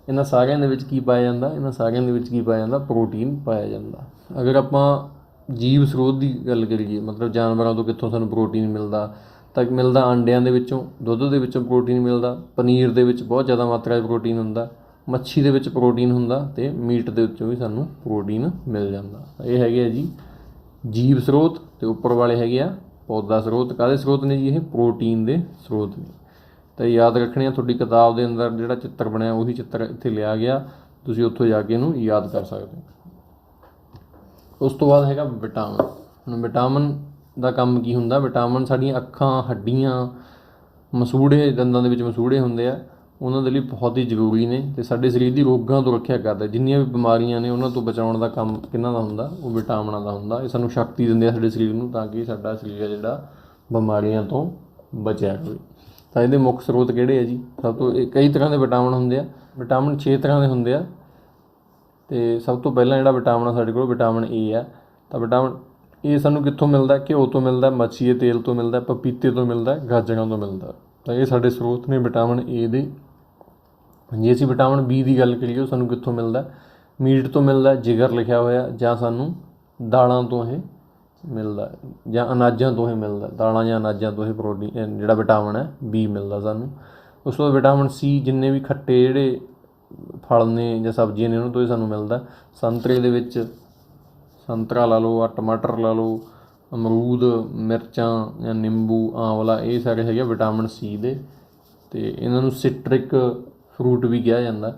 ਇਹਨਾਂ ਸਾਰਿਆਂ ਦੇ ਵਿੱਚ ਕੀ ਪਾਇਆ ਜਾਂਦਾ? ਇਹਨਾਂ ਸਾਰਿਆਂ ਦੇ ਵਿੱਚ ਕੀ ਪਾਇਆ ਜਾਂਦਾ? ਪ੍ਰੋਟੀਨ ਪਾਇਆ ਜਾਂਦਾ। ਅਗਰ ਆਪਾਂ ਜੀਵ ਸਰੋਤ ਦੀ ਗੱਲ ਕਰੀਏ, ਮਤਲਬ ਜਾਨਵਰਾਂ ਤੋਂ ਕਿੱਥੋਂ ਸਾਨੂੰ ਪ੍ਰੋਟੀਨ ਮਿਲਦਾ, ਤਾਂ ਮਿਲਦਾ ਅੰਡਿਆਂ ਦੇ ਵਿੱਚੋਂ, ਦੁੱਧ ਦੇ ਵਿੱਚੋਂ ਪ੍ਰੋਟੀਨ ਮਿਲਦਾ, ਪਨੀਰ ਦੇ ਵਿੱਚ ਬਹੁਤ ਜ਼ਿਆਦਾ ਮਾਤਰਾ 'ਚ ਪ੍ਰੋਟੀਨ ਹੁੰਦਾ, ਮੱਛੀ ਦੇ ਵਿੱਚ ਪ੍ਰੋਟੀਨ ਹੁੰਦਾ, ਅਤੇ ਮੀਟ ਦੇ ਵਿੱਚੋਂ ਵੀ ਸਾਨੂੰ ਪ੍ਰੋਟੀਨ ਮਿਲ ਜਾਂਦਾ। ਇਹ ਹੈਗੇ ਆ ਜੀ ਜੀਵ ਸਰੋਤ, ਅਤੇ ਉੱਪਰ ਵਾਲੇ ਹੈਗੇ ਆ ਪੌਦਾ ਸਰੋਤ। ਕਾਹਦੇ ਸਰੋਤ ਨੇ ਜੀ? ਇਹ ਪ੍ਰੋਟੀਨ ਦੇ ਸਰੋਤ ਨੇ। ਤਾਂ ਯਾਦ ਰੱਖਣੇ ਆ। ਤੁਹਾਡੀ ਕਿਤਾਬ ਦੇ ਅੰਦਰ ਜਿਹੜਾ ਚਿੱਤਰ ਬਣਿਆ ਉਹੀ ਚਿੱਤਰ ਇੱਥੇ ਲਿਆ ਗਿਆ, ਤੁਸੀਂ ਉੱਥੋਂ ਜਾ ਕੇ ਇਹਨੂੰ ਯਾਦ ਕਰ ਸਕਦੇ ਹੋ। ਉਸ ਤੋਂ ਬਾਅਦ ਹੈਗਾ ਵਿਟਾਮਿਨ। ਹੁਣ ਵਿਟਾਮਿਨ ਦਾ ਕੰਮ ਕੀ ਹੁੰਦਾ? ਵਿਟਾਮਿਨ ਸਾਡੀਆਂ ਅੱਖਾਂ, ਹੱਡੀਆਂ, ਮਸੂੜੇ, ਦੰਦਾਂ ਦੇ ਵਿੱਚ ਮਸੂੜੇ ਹੁੰਦੇ ਆ, ਉਹਨਾਂ ਦੇ ਲਈ ਬਹੁਤ ਹੀ ਜ਼ਰੂਰੀ ਨੇ, ਅਤੇ ਸਾਡੇ ਸਰੀਰ ਦੀ ਰੋਗਾਂ ਤੋਂ ਰੱਖਿਆ ਕਰਦਾ। ਜਿੰਨੀਆਂ ਵੀ ਬਿਮਾਰੀਆਂ ਨੇ ਉਹਨਾਂ ਤੋਂ ਬਚਾਉਣ ਦਾ ਕੰਮ ਕਿਹਨਾਂ ਦਾ ਹੁੰਦਾ? ਉਹ ਵਿਟਾਮਿਨਾਂ ਦਾ ਹੁੰਦਾ। ਇਹ ਸਾਨੂੰ ਸ਼ਕਤੀ ਦਿੰਦੇ ਆ ਸਾਡੇ ਸਰੀਰ ਨੂੰ, ਤਾਂ ਕਿ ਸਾਡਾ ਸਰੀਰ ਹੈ ਜਿਹੜਾ ਬਿਮਾਰੀਆਂ ਤੋਂ ਬਚਿਆ ਹੋਵੇ। ਤਾਂ ਇਹਦੇ ਮੁੱਖ ਸਰੋਤ ਕਿਹੜੇ ਆ ਜੀ? ਸਭ ਤੋਂ ਕਈ ਤਰ੍ਹਾਂ ਦੇ ਵਿਟਾਮਿਨ ਹੁੰਦੇ ਆ। ਵਿਟਾਮਿਨ 6 ਤਰ੍ਹਾਂ ਦੇ ਹੁੰਦੇ ਆ, ਅਤੇ ਸਭ ਤੋਂ ਪਹਿਲਾਂ ਜਿਹੜਾ ਵਿਟਾਮਿਨ ਆ ਸਾਡੇ ਕੋਲ ਵਿਟਾਮਿਨ ਏ ਆ। ਤਾਂ ਵਿਟਾਮਿਨ ਏ ਸਾਨੂੰ ਕਿੱਥੋਂ ਮਿਲਦਾ? ਘਿਓ ਤੋਂ ਮਿਲਦਾ, ਮੱਛੀ ਦੇ ਤੇਲ ਤੋਂ ਮਿਲਦਾ, ਪਪੀਤੇ ਤੋਂ ਮਿਲਦਾ, ਗਾਜਰਾਂ ਤੋਂ ਮਿਲਦਾ। ਤਾਂ ਇਹ ਸਾਡੇ ਸਰੋਤ ਨੇ ਵਿਟਾਮਿਨ ਏ ਦੇ। ਜੇ ਅਸੀਂ ਵਿਟਾਮਿਨ ਬੀ ਦੀ ਗੱਲ ਕਰੀਏ, ਉਹ ਸਾਨੂੰ ਕਿੱਥੋਂ ਮਿਲਦਾ? ਮੀਟ ਤੋਂ ਮਿਲਦਾ, ਜਿਗਰ ਲਿਖਿਆ ਹੋਇਆ, ਜਾਂ ਸਾਨੂੰ ਦਾਲਾਂ ਤੋਂ ਇਹ ਮਿਲਦਾ, ਜਾਂ ਅਨਾਜਾਂ ਤੋਂ ਇਹ ਮਿਲਦਾ। ਦਾਲਾਂ ਜਾਂ ਅਨਾਜਾਂ ਤੋਂ ਇਹ ਪ੍ਰੋਟੀਨ ਜਿਹੜਾ ਵਿਟਾਮਿਨ ਹੈ ਬੀ ਮਿਲਦਾ ਸਾਨੂੰ। ਉਸ ਤੋਂ ਬਾਅਦ ਵਿਟਾਮਿਨ ਸੀ, ਜਿੰਨੇ ਵੀ ਖੱਟੇ ਜਿਹੜੇ ਫਲ ਨੇ ਜਾਂ ਸਬਜ਼ੀਆਂ ਨੇ ਉਹਨਾਂ ਤੋਂ ਹੀ ਸਾਨੂੰ ਮਿਲਦਾ। ਸੰਤਰੇ ਦੇ ਵਿੱਚ ਸੰਤਰਾ ਲਾ ਲਓ, ਟਮਾਟਰ ਲਾ ਲਓ, ਅਮਰੂਦ, ਮਿਰਚਾਂ ਜਾਂ ਨਿੰਬੂ, ਆਂਵਲਾ, ਇਹ ਸਾਰੇ ਹੈਗੇ ਵਿਟਾਮਿਨ ਸੀ ਦੇ, ਅਤੇ ਇਹਨਾਂ ਨੂੰ ਸਿਟਰਿਕ ਫਰੂਟ ਵੀ ਕਿਹਾ ਜਾਂਦਾ।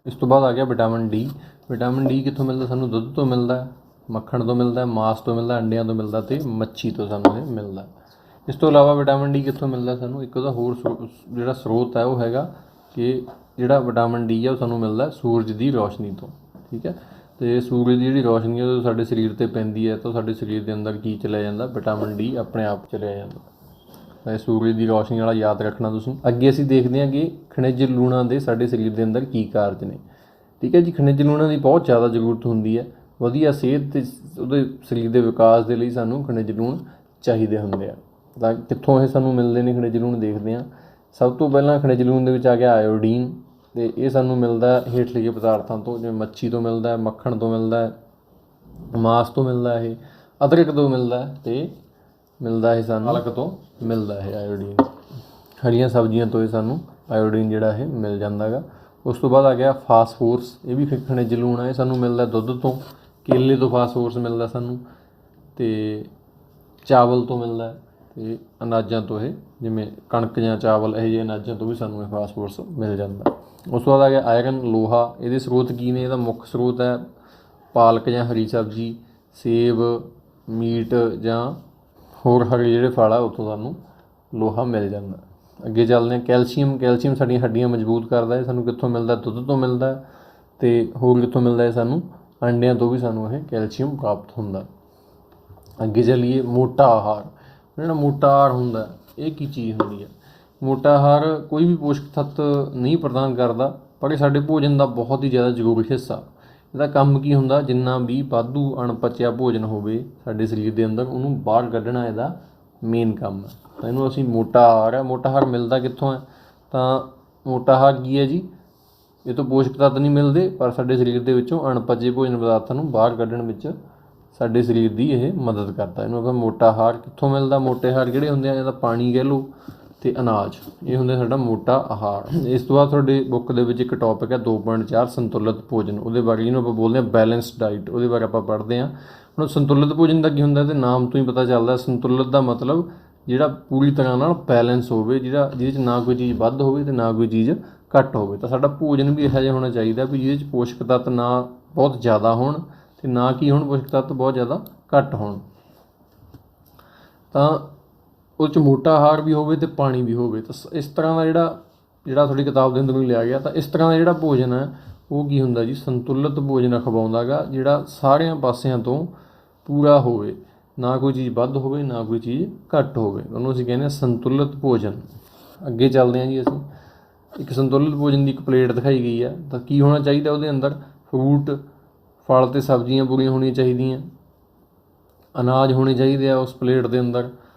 ਇਸ ਤੋਂ ਬਾਅਦ ਆ ਗਿਆ ਵਿਟਾਮਿਨ ਡੀ। ਵਿਟਾਮਿਨ ਡੀ ਕਿੱਥੋਂ ਮਿਲਦਾ? ਸਾਨੂੰ ਦੁੱਧ ਤੋਂ ਮਿਲਦਾ, ਮੱਖਣ ਤੋਂ ਮਿਲਦਾ, ਮਾਸ ਤੋਂ ਮਿਲਦਾ, ਅੰਡਿਆਂ ਤੋਂ ਮਿਲਦਾ, ਅਤੇ ਮੱਛੀ ਤੋਂ ਸਾਨੂੰ ਇਹ ਮਿਲਦਾ। ਇਸ ਤੋਂ ਇਲਾਵਾ ਵਿਟਾਮਿਨ ਡੀ ਕਿੱਥੋਂ ਮਿਲਦਾ ਸਾਨੂੰ? ਇੱਕ ਉਹਦਾ ਹੋਰ ਜਿਹੜਾ ਸਰੋਤ ਹੈ ਉਹ ਹੈਗਾ ਕਿ ਜਿਹੜਾ ਵਿਟਾਮਿਨ ਡੀ ਆ ਉਹ ਸਾਨੂੰ ਮਿਲਦਾ ਸੂਰਜ ਦੀ ਰੌਸ਼ਨੀ ਤੋਂ। ਠੀਕ ਹੈ। ਅਤੇ ਸੂਰਜ ਦੀ ਜਿਹੜੀ ਰੌਸ਼ਨੀ ਹੈ ਉਹ ਸਾਡੇ ਸਰੀਰ 'ਤੇ ਪੈਂਦੀ ਹੈ, ਤਾਂ ਸਾਡੇ ਸਰੀਰ ਦੇ ਅੰਦਰ ਕੀ ਚਲਿਆ ਜਾਂਦਾ? ਵਿਟਾਮਿਨ ਡੀ ਆਪਣੇ ਆਪ ਚਲਿਆ ਜਾਂਦਾ। ਤਾਂ ਇਹ ਸੂਰਜ ਦੀ ਰੌਸ਼ਨੀ ਵਾਲਾ ਯਾਦ ਰੱਖਣਾ ਤੁਸੀਂ। ਅੱਗੇ ਅਸੀਂ ਦੇਖਦੇ ਹਾਂ ਕਿ ਖਣਿਜ ਲੂਣਾਂ ਦੇ ਸਾਡੇ ਸਰੀਰ ਦੇ ਅੰਦਰ ਕੀ ਕਾਰਜ ਨੇ। ਠੀਕ ਹੈ ਜੀ। ਖਣਿਜ ਲੂਣਾਂ ਦੀ ਬਹੁਤ ਜ਼ਿਆਦਾ ਜ਼ਰੂਰਤ ਹੁੰਦੀ ਹੈ। ਵਧੀਆ ਸਿਹਤ ਅਤੇ ਉਹਦੇ ਸਰੀਰ ਦੇ ਵਿਕਾਸ ਦੇ ਲਈ ਸਾਨੂੰ ਖਣਿਜ ਲੂਣ ਚਾਹੀਦੇ ਹੁੰਦੇ ਆ। ਤਾਂ ਕਿੱਥੋਂ ਇਹ ਸਾਨੂੰ ਮਿਲਦੇ ਨੇ ਖਣਿਜ ਲੂਣ ਦੇਖਦੇ ਹਾਂ। ਸਭ ਤੋਂ ਪਹਿਲਾਂ ਖਣਿਜ ਲੂਣ ਦੇ ਵਿੱਚ ਆ ਗਿਆ ਆਇਓਡੀਨ, ਅਤੇ ਇਹ ਸਾਨੂੰ ਮਿਲਦਾ ਹੇਠ ਲਿਖੇ ਪਦਾਰਥਾਂ ਤੋਂ, ਜਿਵੇਂ ਮੱਛੀ ਤੋਂ ਮਿਲਦਾ, ਮੱਖਣ ਤੋਂ ਮਿਲਦਾ, ਮਾਸ ਤੋਂ ਮਿਲਦਾ, ਇਹ ਅਦਰਕ ਤੋਂ ਮਿਲਦਾ, ਅਤੇ ਮਿਲਦਾ ਇਹ ਸਾਨੂੰ ਪਾਲਕ ਤੋਂ ਮਿਲਦਾ ਇਹ ਆਇਓਡੀਨ। ਹਰੀਆਂ ਸਬਜ਼ੀਆਂ ਤੋਂ ਇਹ ਸਾਨੂੰ ਆਇਓਡੀਨ ਜਿਹੜਾ ਇਹ ਮਿਲ ਜਾਂਦਾ ਗਾ। ਉਸ ਤੋਂ ਬਾਅਦ ਆ ਗਿਆ ਫਾਸਫੋਰਸ। ਇਹ ਵੀ ਖਣਿਜ ਲੂਣ ਆ, ਇਹ ਸਾਨੂੰ ਮਿਲਦਾ ਦੁੱਧ ਤੋਂ, ਕੇਲੇ ਤੋਂ ਫਾਸਫੋਰਸ ਮਿਲਦਾ ਸਾਨੂੰ, ਅਤੇ ਚਾਵਲ ਤੋਂ ਮਿਲਦਾ, ਅਤੇ ਅਨਾਜਾਂ ਤੋਂ ਇਹ ਜਿਵੇਂ ਕਣਕ ਜਾਂ ਚਾਵਲ ਇਹੋ ਜਿਹੇ ਅਨਾਜਾਂ ਤੋਂ ਵੀ ਸਾਨੂੰ ਇਹ ਫਾਸਫੋਰਸ ਮਿਲ ਜਾਂਦਾ। ਉਸ ਤੋਂ ਬਾਅਦ ਆ ਗਿਆ ਆਇਰਨ, ਲੋਹਾ। ਇਹਦੇ ਸਰੋਤ ਕੀ ਨੇ? ਇਹਦਾ ਮੁੱਖ ਸਰੋਤ ਹੈ ਪਾਲਕ ਜਾਂ ਹਰੀ ਸਬਜ਼ੀ, ਸੇਬ, ਮੀਟ ਜਾਂ ਹੋਰ ਹਰੇ ਜਿਹੜੇ ਫਲ ਆ ਉੱਥੋਂ ਸਾਨੂੰ ਲੋਹਾ ਮਿਲ ਜਾਂਦਾ। ਅੱਗੇ ਚੱਲਦੇ ਹਾਂ ਕੈਲਸ਼ੀਅਮ। ਕੈਲਸ਼ੀਅਮ ਸਾਡੀਆਂ ਹੱਡੀਆਂ ਮਜ਼ਬੂਤ ਕਰਦਾ। ਇਹ ਸਾਨੂੰ ਕਿੱਥੋਂ ਮਿਲਦਾ? ਦੁੱਧ ਤੋਂ ਮਿਲਦਾ, ਤੇ ਹੋਰ ਕਿੱਥੋਂ ਮਿਲਦਾ ਹੈ ਸਾਨੂੰ? ਅੰਡਿਆਂ ਤੋਂ ਵੀ ਸਾਨੂੰ ਇਹ ਕੈਲਸ਼ੀਅਮ ਪ੍ਰਾਪਤ ਹੁੰਦਾ। ਅੱਗੇ ਚੱਲੀਏ, ਮੋਟਾ ਆਹਾਰ। ਜਿਹੜਾ ਮੋਟਾ ਆਹਾਰ ਹੁੰਦਾ ਇਹ ਕੀ ਚੀਜ਼ ਹੁੰਦੀ ਹੈ? ਮੋਟਾ ਆਹਾਰ ਕੋਈ ਵੀ ਪੋਸ਼ਕ ਤੱਤ ਨਹੀਂ ਪ੍ਰਦਾਨ ਕਰਦਾ, ਪਰ ਇਹ ਸਾਡੇ ਭੋਜਨ ਦਾ ਬਹੁਤ ਹੀ ਜ਼ਿਆਦਾ ਜ਼ਰੂਰੀ ਹਿੱਸਾ। ਇਹਦਾ ਕੰਮ ਕੀ ਹੁੰਦਾ? ਜਿੰਨਾ ਵੀ ਵਾਧੂ ਅਣਪਚਿਆ ਭੋਜਨ ਹੋਵੇ ਸਾਡੇ ਸਰੀਰ ਦੇ ਅੰਦਰ, ਉਹਨੂੰ ਬਾਹਰ ਕੱਢਣਾ ਇਹਦਾ ਮੇਨ ਕੰਮ ਹੈ। ਤਾਂ ਇਹਨੂੰ ਅਸੀਂ ਮੋਟਾ ਆਹਾਰ ਹੈ। ਮੋਟਾ ਆਹਾਰ ਮਿਲਦਾ ਕਿੱਥੋਂ ਹੈ? ਤਾਂ ਮੋਟਾ ਆਹਾਰ ਕੀ ਹੈ ਜੀ? ਇਹ ਤੋਂ ਪੋਸ਼ਕ ਤੱਤ ਨਹੀਂ ਮਿਲਦੇ, ਪਰ ਸਾਡੇ ਸਰੀਰ ਦੇ ਵਿੱਚੋਂ ਅਣਪਚੇ ਭੋਜਨ ਪਦਾਰਥਾਂ ਨੂੰ ਬਾਹਰ ਕੱਢਣ ਵਿੱਚ ਸਾਡੇ ਸਰੀਰ ਦੀ ਇਹ ਮਦਦ ਕਰਦਾ। ਇਹਨੂੰ ਆਪਾਂ ਮੋਟਾ ਆਹਾਰ ਕਿੱਥੋਂ ਮਿਲਦਾ? ਮੋਟੇ ਆਹਾਰ ਜਿਹੜੇ ਹੁੰਦੇ ਆ, ਜਾਂ ਤਾਂ ਪਾਣੀ ਕਹਿ ਲਓ ਅਤੇ ਅਨਾਜ, ਇਹ ਹੁੰਦਾ ਸਾਡਾ ਮੋਟਾ ਆਹਾਰ। ਇਸ ਤੋਂ ਬਾਅਦ ਤੁਹਾਡੇ ਬੁੱਕ ਦੇ ਵਿੱਚ ਇੱਕ ਟੌਪਿਕ ਹੈ 2.4 ਸੰਤੁਲਿਤ ਭੋਜਨ। ਉਹਦੇ ਬਾਰੇ ਜਿਹਨੂੰ ਆਪਾਂ ਬੋਲਦੇ ਹਾਂ ਬੈਲੈਂਸ ਡਾਈਟ, ਉਹਦੇ ਬਾਰੇ ਆਪਾਂ ਪੜ੍ਹਦੇ ਹਾਂ। ਹੁਣ ਸੰਤੁਲਿਤ ਭੋਜਨ ਦਾ ਕੀ ਹੁੰਦਾ? ਅਤੇ ਨਾਮ ਤੋਂ ਹੀ ਪਤਾ ਚੱਲਦਾ। ਸੰਤੁਲਿਤ ਦਾ ਮਤਲਬ ਜਿਹੜਾ ਪੂਰੀ ਤਰ੍ਹਾਂ ਨਾਲ ਬੈਲੈਂਸ ਹੋਵੇ, ਜਿਹਦੇ 'ਚ ਨਾ ਕੋਈ ਚੀਜ਼ ਵੱਧ ਹੋਵੇ ਅਤੇ ਨਾ ਕੋਈ ਚੀਜ਼ ਘੱਟ ਹੋਵੇ। ਤਾਂ ਸਾਡਾ ਭੋਜਨ ਵੀ ਇਹੋ ਜਿਹਾ ਹੋਣਾ ਚਾਹੀਦਾ ਵੀ ਜਿਹਦੇ 'ਚ ਪੋਸ਼ਕ ਤੱਤ ਨਾ ਬਹੁਤ ਜ਼ਿਆਦਾ ਹੋਣ ਅਤੇ ਨਾ ਕੀ ਹੋਣ, ਪੋਸ਼ਕ ਤੱਤ ਬਹੁਤ ਜ਼ਿਆਦਾ ਘੱਟ ਹੋਣ। ਤਾਂ ਉਹ 'ਚ ਮੋਟਾ ਆਹਾਰ ਵੀ ਹੋਵੇ ਅਤੇ ਪਾਣੀ ਵੀ ਹੋਵੇ। ਤਾਂ ਇਸ ਤਰ੍ਹਾਂ ਦਾ ਜਿਹੜਾ ਤੁਹਾਡੀ ਕਿਤਾਬ ਦੇ ਅੰਦਰੋਂ ਹੀ ਲਿਆ ਗਿਆ। ਤਾਂ ਇਸ ਤਰ੍ਹਾਂ ਦਾ ਜਿਹੜਾ ਭੋਜਨ ਹੈ ਉਹ ਕੀ ਹੁੰਦਾ ਜੀ? ਸੰਤੁਲਿਤ ਭੋਜਨ ਅਖਵਾਉਂਦਾ ਗਾ, ਜਿਹੜਾ ਸਾਰਿਆਂ ਪਾਸਿਆਂ ਤੋਂ ਪੂਰਾ ਹੋਵੇ, ਨਾ ਕੋਈ ਚੀਜ਼ ਵੱਧ ਹੋਵੇ ਨਾ ਕੋਈ ਚੀਜ਼ ਘੱਟ ਹੋਵੇ। ਉਹਨੂੰ ਅਸੀਂ ਕਹਿੰਦੇ ਹਾਂ ਸੰਤੁਲਿਤ ਭੋਜਨ। ਅੱਗੇ ਚੱਲਦੇ ਹਾਂ ਜੀ। ਅਸੀਂ ਇੱਕ ਸੰਤੁਲਿਤ ਭੋਜਨ ਦੀ ਇੱਕ ਪਲੇਟ ਦਿਖਾਈ ਗਈ ਹੈ। ਤਾਂ ਕੀ ਹੋਣਾ ਚਾਹੀਦਾ ਉਹਦੇ ਅੰਦਰ? ਫਰੂਟ, ਫਲ ਅਤੇ ਸਬਜ਼ੀਆਂ ਪੂਰੀਆਂ ਹੋਣੀਆਂ ਚਾਹੀਦੀਆਂ, ਅਨਾਜ ਹੋਣੇ ਚਾਹੀਦੇ ਆ ਉਸ ਪਲੇਟ ਦੇ ਅੰਦਰ,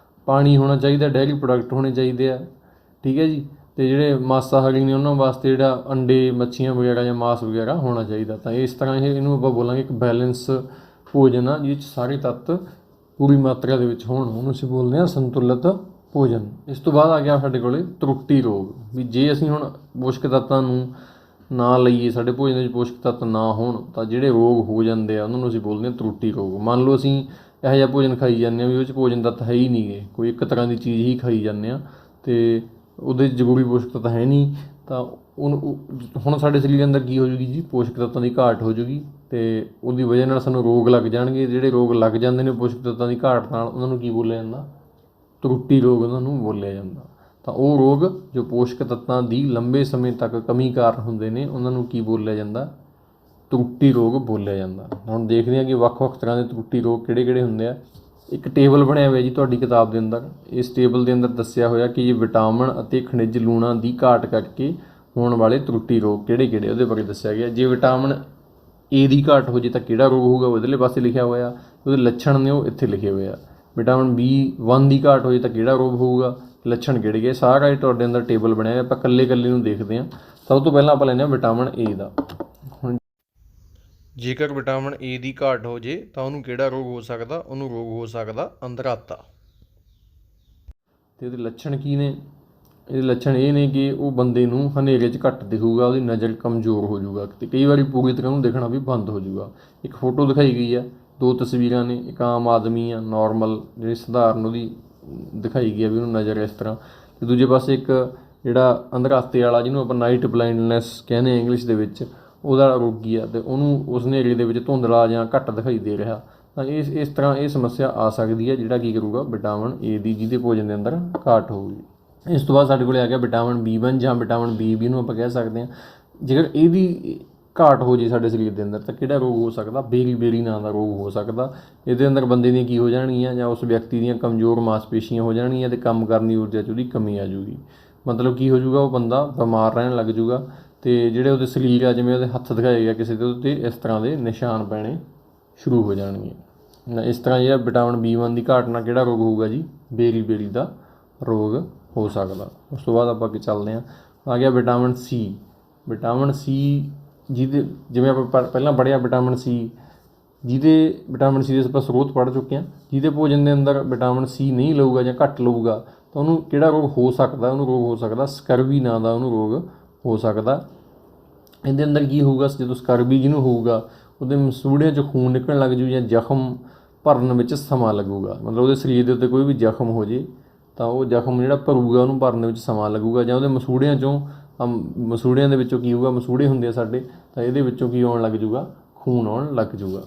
ਪਾਣੀ ਹੋਣਾ ਚਾਹੀਦਾ, ਡੇਅਰੀ ਪ੍ਰੋਡਕਟ ਹੋਣੇ ਚਾਹੀਦੇ ਆ, ਠੀਕ ਹੈ ਜੀ। ਅਤੇ ਜਿਹੜੇ ਮਾਸਾਹਾਰੀ ਨੇ ਉਹਨਾਂ ਵਾਸਤੇ ਜਿਹੜਾ ਅੰਡੇ, ਮੱਛੀਆਂ ਵਗੈਰਾ ਜਾਂ ਮਾਸ ਵਗੈਰਾ ਹੋਣਾ ਚਾਹੀਦਾ। ਤਾਂ ਇਸ ਤਰ੍ਹਾਂ ਇਹਨੂੰ ਆਪਾਂ ਬੋਲਾਂਗੇ ਇੱਕ ਬੈਲੈਂਸ ਭੋਜਨ ਆ, ਜਿਹਦੇ 'ਚ ਸਾਰੇ ਤੱਤ ਪੂਰੀ ਮਾਤਰਾ ਦੇ ਵਿੱਚ ਹੋਣ, ਉਹਨੂੰ ਅਸੀਂ ਬੋਲਦੇ ਹਾਂ ਸੰਤੁਲਿਤ ਭੋਜਨ। ਇਸ ਤੋਂ ਬਾਅਦ ਆ ਗਿਆ ਸਾਡੇ ਕੋਲ ਤਰੁੱਟੀ ਰੋਗ। ਵੀ ਜੇ ਅਸੀਂ ਹੁਣ ਪੋਸ਼ਕ ਤੱਤਾਂ ਨੂੰ ਨਾ ਲਈਏ, ਸਾਡੇ ਭੋਜਨ ਦੇ ਵਿੱਚ ਪੋਸ਼ਕ ਤੱਤ ਨਾ ਹੋਣ, ਤਾਂ ਜਿਹੜੇ ਰੋਗ ਹੋ ਜਾਂਦੇ ਆ ਉਹਨਾਂ ਨੂੰ ਅਸੀਂ ਬੋਲਦੇ ਹਾਂ ਤਰੁੱਟੀ ਰੋਗ। ਮੰਨ ਲਓ ਅਸੀਂ ਇਹੋ ਜਿਹਾ ਭੋਜਨ ਖਾਈ ਜਾਂਦੇ ਹਾਂ ਵੀ ਉਹ 'ਚ ਭੋਜਨ ਤੱਤ ਹੈ ਹੀ ਨਹੀਂ ਗੇ, ਕੋਈ ਇੱਕ ਤਰ੍ਹਾਂ ਦੀ ਚੀਜ਼ ਹੀ ਖਾਈ ਜਾਂਦੇ ਹਾਂ ਅਤੇ ਉਹਦੇ 'ਚ ਜ਼ਰੂਰੀ ਪੋਸ਼ਕ ਤੱਤ ਹੈ ਨਹੀਂ, ਤਾਂ ਹੁਣ ਸਾਡੇ ਸਰੀਰ ਦੇ ਅੰਦਰ ਕੀ ਹੋ ਜੂਗੀ ਜੀ? ਪੋਸ਼ਕ ਤੱਤਾਂ ਦੀ ਘਾਟ ਹੋ ਜੂਗੀ ਅਤੇ ਉਹਦੀ ਵਜ੍ਹਾ ਨਾਲ ਸਾਨੂੰ ਰੋਗ ਲੱਗ ਜਾਣਗੇ। ਜਿਹੜੇ ਰੋਗ ਲੱਗ ਜਾਂਦੇ ਨੇ ਪੋਸ਼ਕ ਤੱਤਾਂ ਦੀ ਘਾਟ ਨਾਲ, ਉਹਨਾਂ ਨੂੰ ਕੀ ਬੋਲਿਆ ਜਾਂਦਾ? ਤਰੁੱਟੀ ਰੋਗ ਉਹਨਾਂ ਨੂੰ ਬੋਲਿਆ ਜਾਂਦਾ। ਤਾਂ ਉਹ ਰੋਗ ਜੋ ਪੋਸ਼ਕ ਤੱਤਾਂ ਦੀ ਲੰਬੇ ਸਮੇਂ ਤੱਕ ਕਮੀ ਕਾਰਨ ਹੁੰਦੇ ਨੇ, ਉਹਨਾਂ ਨੂੰ ਕੀ ਬੋਲਿਆ ਜਾਂਦਾ? ਤਰੁੱਟੀ ਰੋਗ ਬੋਲਿਆ ਜਾਂਦਾ। ਹੁਣ ਦੇਖਦੇ ਹਾਂ ਕਿ ਵੱਖ-ਵੱਖ ਤਰ੍ਹਾਂ ਦੇ ਤਰੁੱਟੀ ਰੋਗ ਕਿਹੜੇ-ਕਿਹੜੇ ਹੁੰਦੇ ਆ। ਇੱਕ ਟੇਬਲ ਬਣਿਆ ਹੋਇਆ ਜੀ ਤੁਹਾਡੀ ਕਿਤਾਬ ਦੇ ਅੰਦਰ। ਇਸ ਟੇਬਲ ਦੇ ਅੰਦਰ ਦੱਸਿਆ ਹੋਇਆ ਕਿ ਇਹ ਵਿਟਾਮਿਨ ਅਤੇ ਖਣਿਜ ਲੂਣਾਂ ਦੀ ਘਾਟ ਕਰਕੇ ਹੋਣ ਵਾਲੇ ਤਰੁੱਟੀ ਰੋਗ ਕਿਹੜੇ-ਕਿਹੜੇ, ਉਹਦੇ ਬਾਰੇ ਦੱਸਿਆ ਗਿਆ। ਜੇ ਵਿਟਾਮਿਨ ਏ ਦੀ ਘਾਟ ਹੋ ਜੇ ਤਾਂ ਕਿਹੜਾ ਰੋਗ ਹੋਊਗਾ, ਉਹ ਇਧਰਲੇ ਪਾਸੇ ਲਿਖਿਆ ਹੋਇਆ। ਉਹਦੇ ਲੱਛਣ ਨੇ ਉਹ ਇੱਥੇ ਲਿਖੇ ਹੋਏ ਆ। ਵਿਟਾਮਿਨ B1 ਦੀ ਘਾਟ ਹੋ ਜੇ ਤਾਂ ਕਿਹੜਾ ਰੋਗ ਹੋਊਗਾ, ਲੱਛਣ ਕਿਹੜੇ ਗਏ, ਸਾਰਾ ਇਹ ਤੁਹਾਡੇ ਅੰਦਰ ਟੇਬਲ ਬਣਿਆ ਹੋਇਆ। ਆਪਾਂ ਇਕੱਲੇ ਨੂੰ ਦੇਖਦੇ ਹਾਂ। ਸਭ ਤੋਂ ਪਹਿਲਾਂ ਆਪਾਂ ਲੈਂਦੇ ਹਾਂ ਵਿਟਾਮਿਨ ਏ ਦਾ। ਹੁਣ ਜੇਕਰ ਵਿਟਾਮਿਨ ਏ ਦੀ ਘਾਟ ਹੋ ਜੇ ਤਾਂ ਉਹਨੂੰ ਕਿਹੜਾ ਰੋਗ ਹੋ ਸਕਦਾ? ਉਹਨੂੰ ਰੋਗ ਹੋ ਸਕਦਾ ਅੰਧਰਾਤਾ। ਅਤੇ ਉਹਦੇ ਲੱਛਣ ਕੀ ਨੇ? ਇਹਦੇ ਲੱਛਣ ਇਹ ਨੇ ਕਿ ਉਹ ਬੰਦੇ ਨੂੰ ਹਨੇਰੇ 'ਚ ਘੱਟ ਦਿਖੂਗਾ, ਉਹਦੀ ਨਜ਼ਰ ਕਮਜ਼ੋਰ ਹੋ ਜਾਊਗਾ ਅਤੇ ਕਈ ਵਾਰੀ ਪੂਰੀ ਤਰ੍ਹਾਂ ਉਹਨੂੰ ਦਿਖਣਾ ਵੀ ਬੰਦ ਹੋ ਜਾਊਗਾ। ਇੱਕ ਫੋਟੋ ਦਿਖਾਈ ਗਈ ਆ, 2 ਤਸਵੀਰਾਂ ਨੇ। ਇੱਕ ਆਮ ਆਦਮੀ ਆ, ਨੋਰਮਲ ਜਿਹੜੀ ਸਧਾਰਨ ਉਹਦੀ ਦਿਖਾਈ ਗਈ ਆ ਵੀ ਉਹਨੂੰ ਨਜ਼ਰ ਇਸ ਤਰ੍ਹਾਂ, ਅਤੇ ਦੂਜੇ ਪਾਸੇ ਇੱਕ ਜਿਹੜਾ ਅੰਧਰਾਤੇ ਵਾਲਾ, ਜਿਹਨੂੰ ਆਪਾਂ ਨਾਈਟ ਬਲਾਈਂਡਨੈਸ ਕਹਿੰਦੇ ਹਾਂ ਇੰਗਲਿਸ਼ ਦੇ ਵਿੱਚ, ਉਹਦਾ ਰੋਗੀ ਆ ਅਤੇ ਉਹਨੂੰ ਉਸ ਹਨੇਰੇ ਦੇ ਵਿੱਚ ਧੁੰਦਲਾ ਜਾਂ ਘੱਟ ਦਿਖਾਈ ਦੇ ਰਿਹਾ। ਤਾਂ ਇਸ ਤਰ੍ਹਾਂ ਇਹ ਸਮੱਸਿਆ ਆ ਸਕਦੀ ਹੈ, ਜਿਹੜਾ ਕੀ ਕਰੂਗਾ? ਵਿਟਾਮਿਨ ਏ ਦੀ ਜਿਹਦੇ ਭੋਜਨ ਦੇ ਅੰਦਰ ਘਾਟ ਹੋਊਗੀ। ਇਸ ਤੋਂ ਬਾਅਦ ਸਾਡੇ ਕੋਲ ਆ ਗਿਆ ਵਿਟਾਮਿਨ B1 ਜਾਂ ਵਿਟਾਮਿਨ B ਵੀ ਇਹਨੂੰ ਆਪਾਂ ਕਹਿ ਸਕਦੇ ਹਾਂ। ਜੇਕਰ ਇਹਦੀ ਘਾਟ ਹੋ ਜੇ ਸਾਡੇ ਸਰੀਰ ਦੇ ਅੰਦਰ ਤਾਂ ਕਿਹੜਾ ਰੋਗ ਹੋ ਸਕਦਾ? ਬੇਰੀ ਨਾਂ ਦਾ ਰੋਗ ਹੋ ਸਕਦਾ। ਇਹਦੇ ਅੰਦਰ ਬੰਦੇ ਦੀਆਂ ਕੀ ਹੋ ਜਾਣਗੀਆਂ, ਜਾਂ ਉਸ ਵਿਅਕਤੀ ਦੀਆਂ ਕਮਜ਼ੋਰ ਮਾਸਪੇਸ਼ੀਆਂ ਹੋ ਜਾਣਗੀਆਂ ਅਤੇ ਕੰਮ ਕਰਨ ਦੀ ਊਰਜਾ 'ਚ ਉਹਦੀ ਕਮੀ ਆ ਜੂਗੀ। ਮਤਲਬ ਕੀ ਹੋ ਜੂਗਾ? ਉਹ ਬੰਦਾ ਬਿਮਾਰ ਰਹਿਣ ਲੱਗ ਜੂਗਾ ਅਤੇ ਜਿਹੜੇ ਉਹਦੇ ਸਰੀਰ ਆ, ਜਿਵੇਂ ਉਹਦੇ ਹੱਥ ਦਿਖਾਏ ਗਿਆ ਕਿਸੇ ਦੇ ਉੱਤੇ, ਇਸ ਤਰ੍ਹਾਂ ਦੇ ਨਿਸ਼ਾਨ ਪੈਣੇ ਸ਼ੁਰੂ ਹੋ ਜਾਣਗੇ। ਇਸ ਤਰ੍ਹਾਂ ਜਿਹੜਾ ਵਿਟਾਮਿਨ B1 ਦੀ ਘਾਟ ਨਾਲ ਕਿਹੜਾ ਰੋਗ ਹੋਊਗਾ ਜੀ? ਬੇਰੀ ਦਾ ਰੋਗ ਹੋ ਸਕਦਾ। ਉਸ ਤੋਂ ਬਾਅਦ ਆਪਾਂ ਅੱਗੇ ਚੱਲਦੇ ਹਾਂ। ਆ ਗਿਆ ਵਿਟਾਮਿਨ C। ਵਿਟਾਮਿਨ C ਜਿਹਦੇ, ਜਿਵੇਂ ਆਪਾਂ ਪਹਿਲਾਂ ਪੜ੍ਹਿਆ ਵਿਟਾਮਿਨ C ਦੇ ਆਪਾਂ ਸਰੋਤ ਪੜ੍ਹ ਚੁੱਕੇ ਹਾਂ। ਜਿਹਦੇ ਭੋਜਨ ਦੇ ਅੰਦਰ ਵਿਟਾਮਿਨ C ਨਹੀਂ ਲਊਗਾ ਜਾਂ ਘੱਟ ਲਊਗਾ ਤਾਂ ਉਹਨੂੰ ਕਿਹੜਾ ਰੋਗ ਹੋ ਸਕਦਾ? ਉਹਨੂੰ ਰੋਗ ਹੋ ਸਕਦਾ ਸਕਰਵੀ ਨਾਂ ਦਾ ਉਹਨੂੰ ਰੋਗ ਹੋ ਸਕਦਾ। ਇਹਦੇ ਅੰਦਰ ਕੀ ਹੋਊਗਾ? ਜਦੋਂ ਸਕਰਵੀ ਜਿਹਨੂੰ ਹੋਊਗਾ, ਉਹਦੇ ਮਸੂੜਿਆਂ 'ਚੋਂ ਖੂਨ ਨਿਕਲਣ ਲੱਗ ਜੂ, ਜਾਂ ਜ਼ਖਮ ਭਰਨ ਵਿੱਚ ਸਮਾਂ ਲੱਗੂਗਾ। ਮਤਲਬ ਉਹਦੇ ਸਰੀਰ ਦੇ ਉੱਤੇ ਕੋਈ ਵੀ ਜ਼ਖਮ ਹੋ ਜੇ ਤਾਂ ਉਹ ਜ਼ਖਮ ਜਿਹੜਾ ਭਰੂਗਾ ਉਹਨੂੰ ਭਰਨ ਵਿੱਚ ਸਮਾਂ ਲੱਗੂਗਾ, ਜਾਂ ਉਹਦੇ ਮਸੂੜਿਆਂ ਦੇ ਵਿੱਚੋਂ ਕੀ ਹੋਊਗਾ? ਮਸੂੜੇ ਹੁੰਦੇ ਆ ਸਾਡੇ, ਤਾਂ ਇਹਦੇ ਵਿੱਚੋਂ ਕੀ ਆਉਣ ਲੱਗ ਜੂਗਾ? ਖੂਨ ਆਉਣ ਲੱਗ ਜੂਗਾ।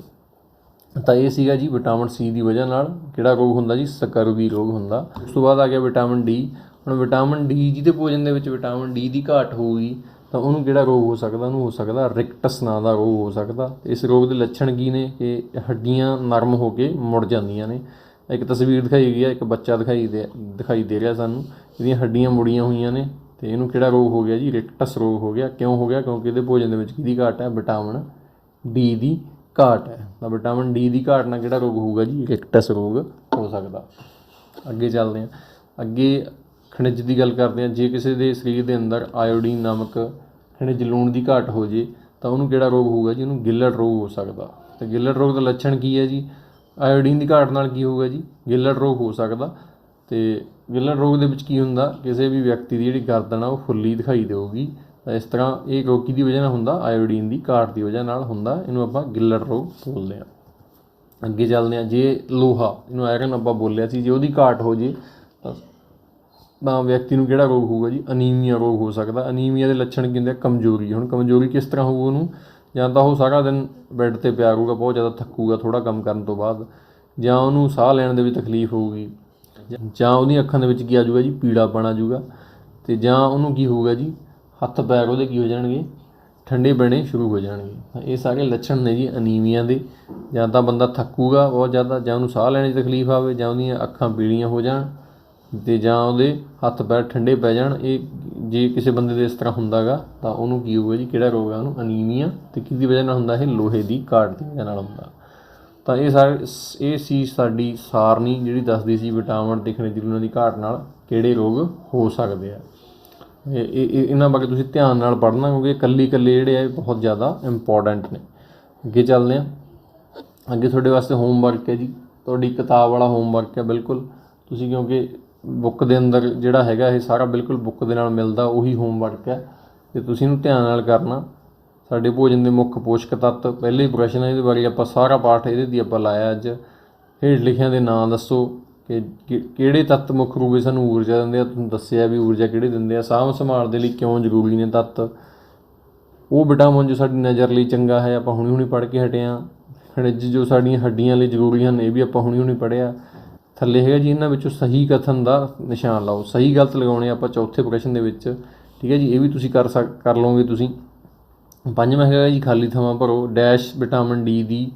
ਤਾਂ ਇਹ ਸੀਗਾ ਜੀ ਵਿਟਾਮਿਨ C ਦੀ ਵਜ੍ਹਾ ਨਾਲ ਕਿਹੜਾ ਰੋਗ ਹੁੰਦਾ ਜੀ? ਸਕਰਵੀ ਰੋਗ ਹੁੰਦਾ। ਉਸ ਤੋਂ ਬਾਅਦ ਆ ਗਿਆ ਵਿਟਾਮਿਨ D। ਹੁਣ ਵਿਟਾਮਿਨ D ਜਿਹਦੇ ਭੋਜਨ ਦੇ ਵਿੱਚ ਵਿਟਾਮਿਨ D ਦੀ ਘਾਟ ਹੋਊਗੀ ਤਾਂ ਉਹਨੂੰ ਕਿਹੜਾ ਰੋਗ ਹੋ ਸਕਦਾ, ਉਹਨੂੰ ਹੋ ਸਕਦਾ ਰਿਕਟਸ ਨਾਂ ਦਾ ਰੋਗ ਹੋ ਸਕਦਾ। ਇਸ ਰੋਗ ਦੇ ਲੱਛਣ ਕੀ ਨੇ ਕਿ ਹੱਡੀਆਂ ਨਰਮ ਹੋ ਕੇ ਮੁੜ ਜਾਂਦੀਆਂ ਨੇ। ਇੱਕ ਤਸਵੀਰ ਦਿਖਾਈ ਗਈ ਹੈ, ਇੱਕ ਬੱਚਾ ਦਿਖਾਈ ਦੇ ਰਿਹਾ ਸਾਨੂੰ, ਇਹਦੀਆਂ ਹੱਡੀਆਂ ਮੁੜੀਆਂ ਹੋਈਆਂ ਨੇ, ਅਤੇ ਇਹਨੂੰ ਕਿਹੜਾ ਰੋਗ ਹੋ ਗਿਆ ਜੀ, ਰਿਕਟਸ ਰੋਗ ਹੋ ਗਿਆ। ਕਿਉਂ ਹੋ ਗਿਆ? ਕਿਉਂਕਿ ਇਹਦੇ ਭੋਜਨ ਦੇ ਵਿੱਚ ਕਿਹਦੀ ਘਾਟ ਹੈ, ਵਿਟਾਮਿਨ ਡੀ ਦੀ ਘਾਟ ਹੈ। ਤਾਂ ਵਿਟਾਮਿਨ ਡੀ ਦੀ ਘਾਟ ਨਾਲ ਕਿਹੜਾ ਰੋਗ ਹੋਊਗਾ ਜੀ, ਰਿਕਟਸ ਰੋਗ ਹੋ ਸਕਦਾ। ਅੱਗੇ ਚੱਲਦੇ ਹਾਂ, ਅੱਗੇ ਖਣਿਜ ਦੀ ਗੱਲ ਕਰਦੇ ਹਾਂ। ਜੇ ਕਿਸੇ ਦੇ ਸਰੀਰ ਦੇ ਅੰਦਰ ਆਇਓਡੀਨ ਨਾਮਕ ਖਣਿਜ ਲੂਣ ਦੀ ਘਾਟ ਹੋ ਜੇ ਤਾਂ ਉਹਨੂੰ ਕਿਹੜਾ ਰੋਗ ਹੋਊਗਾ ਜੀ, ਉਹਨੂੰ ਗਿੱਲੜ ਰੋਗ ਹੋ ਸਕਦਾ। ਅਤੇ ਗਿੱਲੜ ਰੋਗ ਦਾ ਲੱਛਣ ਕੀ ਹੈ ਜੀ, ਆਇਓਡੀਨ ਦੀ ਘਾਟ ਨਾਲ ਕੀ ਹੋਊਗਾ ਜੀ, ਗਿੱਲੜ ਰੋਗ ਹੋ ਸਕਦਾ। ਅਤੇ ਗਿੱਲੜ ਰੋਗ ਦੇ ਵਿੱਚ ਕੀ ਹੁੰਦਾ, ਕਿਸੇ ਵੀ ਵਿਅਕਤੀ ਦੀ ਜਿਹੜੀ ਗਰਦਨ ਆ ਉਹ ਫੁੱਲੀ ਦਿਖਾਈ ਦੇਊਗੀ। ਤਾਂ ਇਸ ਤਰ੍ਹਾਂ ਇਹ ਰੋਗ ਕਿਹਦੀ ਵਜ੍ਹਾ ਨਾਲ ਹੁੰਦਾ, ਆਇਓਡੀਨ ਦੀ ਘਾਟ ਦੀ ਵਜ੍ਹਾ ਨਾਲ ਹੁੰਦਾ। ਇਹਨੂੰ ਆਪਾਂ ਗਿੱਲੜ ਰੋਗ ਬੋਲਦੇ ਹਾਂ। ਅੱਗੇ ਚੱਲਦੇ ਹਾਂ, ਜੇ ਲੋਹਾ, ਇਹਨੂੰ ਆਇਰਨ ਆਪਾਂ ਬੋਲਿਆ ਸੀ, ਜੇ ਉਹਦੀ ਘਾਟ ਹੋ ਜੇ ਤਾਂ ਵਿਅਕਤੀ ਨੂੰ ਕਿਹੜਾ ਰੋਗ ਹੋਊਗਾ ਜੀ, ਅਨੀਮੀਆ ਰੋਗ ਹੋ ਸਕਦਾ। ਅਨੀਮੀਆ ਦੇ ਲੱਛਣ ਕੀ ਹੁੰਦੇ, ਕਮਜ਼ੋਰੀ। ਹੁਣ ਕਮਜ਼ੋਰੀ ਕਿਸ ਤਰ੍ਹਾਂ ਹੋਊ ਉਹਨੂੰ, ਜਾਂ ਤਾਂ ਉਹ ਸਾਰਾ ਦਿਨ ਬੈੱਡ 'ਤੇ ਪਿਆ ਰਹੂਗਾ, ਬਹੁਤ ਜ਼ਿਆਦਾ ਥੱਕੂਗਾ ਥੋੜ੍ਹਾ ਕੰਮ ਕਰਨ ਤੋਂ ਬਾਅਦ, ਜਾਂ ਉਹਨੂੰ ਸਾਹ ਲੈਣ ਦੇ ਵਿੱਚ ਤਕਲੀਫ ਹੋਊਗੀ, ਜਾਂ ਉਹਦੀਆਂ ਅੱਖਾਂ ਦੇ ਵਿੱਚ ਕੀ ਆ ਜਾਊਗਾ ਜੀ, ਪੀਲਾਪਣ ਆ ਜਾਊਗਾ, ਅਤੇ ਜਾਂ ਉਹਨੂੰ ਕੀ ਹੋਊਗਾ ਜੀ, ਹੱਥ ਪੈਰ ਉਹਦੇ ਕੀ ਹੋ ਜਾਣਗੇ, ਠੰਡੇ ਪੈਣੇ ਸ਼ੁਰੂ ਹੋ ਜਾਣਗੇ। ਇਹ ਸਾਰੇ ਲੱਛਣ ਨੇ ਜੀ ਅਨੀਮੀਆ ਦੇ। ਜਾਂ ਤਾਂ ਬੰਦਾ ਥੱਕੂਗਾ ਬਹੁਤ ਜ਼ਿਆਦਾ, ਜਾਂ ਉਹਨੂੰ ਸਾਹ ਲੈਣ 'ਚ ਤਕਲੀਫ ਆਵੇ, ਜਾਂ ਉਹਦੀਆਂ ਅੱਖਾਂ ਪੀਲੀਆਂ ਹੋ ਜਾਣ, ਅਤੇ ਜਾਂ ਉਹਦੇ ਹੱਥ ਪੈਰ ਠੰਡੇ ਪੈ ਜਾਣ। ਇਹ ਜੇ ਕਿਸੇ ਬੰਦੇ ਦੇ ਇਸ ਤਰ੍ਹਾਂ ਹੁੰਦਾ ਗਾ ਤਾਂ ਉਹਨੂੰ ਕੀ ਹੋਊਗਾ ਜੀ, ਕਿਹੜਾ ਰੋਗ ਹੈ ਉਹਨੂੰ, ਅਨੀਮੀਆ। ਅਤੇ ਕਿਹਦੀ ਵਜ੍ਹਾ ਨਾਲ ਹੁੰਦਾ, ਇਹ ਲੋਹੇ ਦੀ ਘਾਟ ਦੀ ਵਜ੍ਹਾ ਨਾਲ ਹੁੰਦਾ। ਤਾਂ ਇਹ ਸੀ ਸਾਡੀ ਸਾਰਣੀ ਜਿਹੜੀ ਦੱਸਦੀ ਸੀ ਵਿਟਾਮਿਨ ਅਤੇ ਖਣਿਜ ਲੂਣਾਂ ਦੀ ਘਾਟ ਨਾਲ ਕਿਹੜੇ ਰੋਗ ਹੋ ਸਕਦੇ ਆ। ਇਹਨਾਂ ਬਾਰੇ ਤੁਸੀਂ ਧਿਆਨ ਨਾਲ ਪੜ੍ਹਨਾ, ਕਿਉਂਕਿ ਇਕੱਲੇ ਜਿਹੜੇ ਆ ਇਹ ਬਹੁਤ ਜ਼ਿਆਦਾ ਇੰਪੋਰਟੈਂਟ ਨੇ। ਅੱਗੇ ਚੱਲਦੇ ਹਾਂ, ਅੱਗੇ ਤੁਹਾਡੇ ਵਾਸਤੇ ਹੋਮਵਰਕ ਹੈ ਜੀ, ਤੁਹਾਡੀ ਕਿਤਾਬ ਵਾਲਾ ਹੋਮਵਰਕ ਹੈ ਬਿਲਕੁਲ। ਤੁਸੀਂ ਕਿਉਂਕਿ ਬੁੱਕ ਦੇ ਅੰਦਰ ਜਿਹੜਾ ਹੈਗਾ ਇਹ ਸਾਰਾ ਬਿਲਕੁਲ ਬੁੱਕ ਦੇ ਨਾਲ ਮਿਲਦਾ, ਉਹੀ ਹੋਮਵਰਕ ਹੈ, ਅਤੇ ਤੁਸੀਂ ਇਹਨੂੰ ਧਿਆਨ ਨਾਲ ਕਰਨਾ। ਸਾਡੇ ਭੋਜਨ ਦੇ ਮੁੱਖ ਪੋਸ਼ਕ ਤੱਤ, ਪਹਿਲੇ ਹੀ ਪ੍ਰਸ਼ਨ ਹੈ, ਇਹਦੇ ਬਾਰੇ ਆਪਾਂ ਸਾਰਾ ਪਾਠ ਇਹਦੇ ਦੀ ਆਪਾਂ ਲਾਇਆ ਅੱਜ। ਹੇਠ ਲਿਖਿਆਂ ਦੇ ਨਾਂ ਦੱਸੋ ਕਿ ਕਿਹੜੇ ਤੱਤ ਮੁੱਖ ਰੂਪ ਵਿੱਚ ਸਾਨੂੰ ਊਰਜਾ ਦਿੰਦੇ ਆ। ਤੁਹਾਨੂੰ ਦੱਸਿਆ ਵੀ ਊਰਜਾ ਕਿਹੜੇ ਦਿੰਦੇ ਆ। ਸਾਂਭ ਸੰਭਾਲ ਦੇ ਲਈ ਕਿਉਂ ਜ਼ਰੂਰੀ ਨੇ ਤੱਤ। ਉਹ ਵਿਟਾਮਿਨ ਜੋ ਸਾਡੀ ਨਜ਼ਰ ਲਈ ਚੰਗਾ ਹੈ, ਆਪਾਂ ਹੁਣੀ ਪੜ੍ਹ ਕੇ ਹਟੇ ਹਾਂ। ਖਣਿਜ ਜੋ ਸਾਡੀਆਂ ਹੱਡੀਆਂ ਲਈ ਜ਼ਰੂਰੀ ਹਨ, ਇਹ ਵੀ ਆਪਾਂ ਹੁਣੀ ਪੜ੍ਹਿਆ। ਥੱਲੇ ਹੈਗਾ ਜੀ, ਇਹਨਾਂ ਵਿੱਚੋਂ ਸਹੀ ਕਥਨ ਦਾ ਨਿਸ਼ਾਨ ਲਾਓ। ਸਹੀ ਗਲਤ ਲਗਾਉਣੇ ਆਪਾਂ ਚੌਥੇ ਪ੍ਰਸ਼ਨ ਦੇ ਵਿੱਚ, ਠੀਕ ਹੈ ਜੀ। ਇਹ ਵੀ ਤੁਸੀਂ ਕਰ ਲਓਗੇ ਤੁਸੀਂ। ਪੰਜਵਾਂ ਹੈਗਾ ਜੀ, ਖਾਲੀ ਥਾਵਾਂ ਭਰੋ। ਡੈਸ਼ ਵਿਟਾਮਿਨ ਡੀ ਦੀ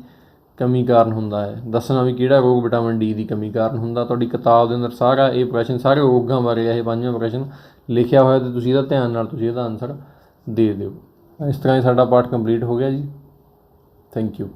ਕਮੀ ਕਾਰਨ ਹੁੰਦਾ ਹੈ। ਦੱਸਣਾ ਵੀ ਕਿਹੜਾ ਰੋਗ ਵਿਟਾਮਿਨ ਡੀ ਦੀ ਕਮੀ ਕਾਰਨ ਹੁੰਦਾ। ਤੁਹਾਡੀ ਕਿਤਾਬ ਦੇ ਅੰਦਰ ਸਾਰਾ ਇਹ ਪ੍ਰਸ਼ਨ, ਸਾਰੇ ਰੋਗਾਂ ਬਾਰੇ ਇਹ ਪੰਜਵਾਂ ਪ੍ਰਸ਼ਨ ਲਿਖਿਆ ਹੋਇਆ, ਅਤੇ ਤੁਸੀਂ ਇਹਦਾ ਧਿਆਨ ਨਾਲ ਤੁਸੀਂ ਇਹਦਾ ਆਨਸਰ ਦੇ ਦਿਓ। ਇਸ ਤਰ੍ਹਾਂ ਹੀ ਸਾਡਾ ਪਾਠ ਕੰਪਲੀਟ ਹੋ ਗਿਆ ਜੀ। Thank you.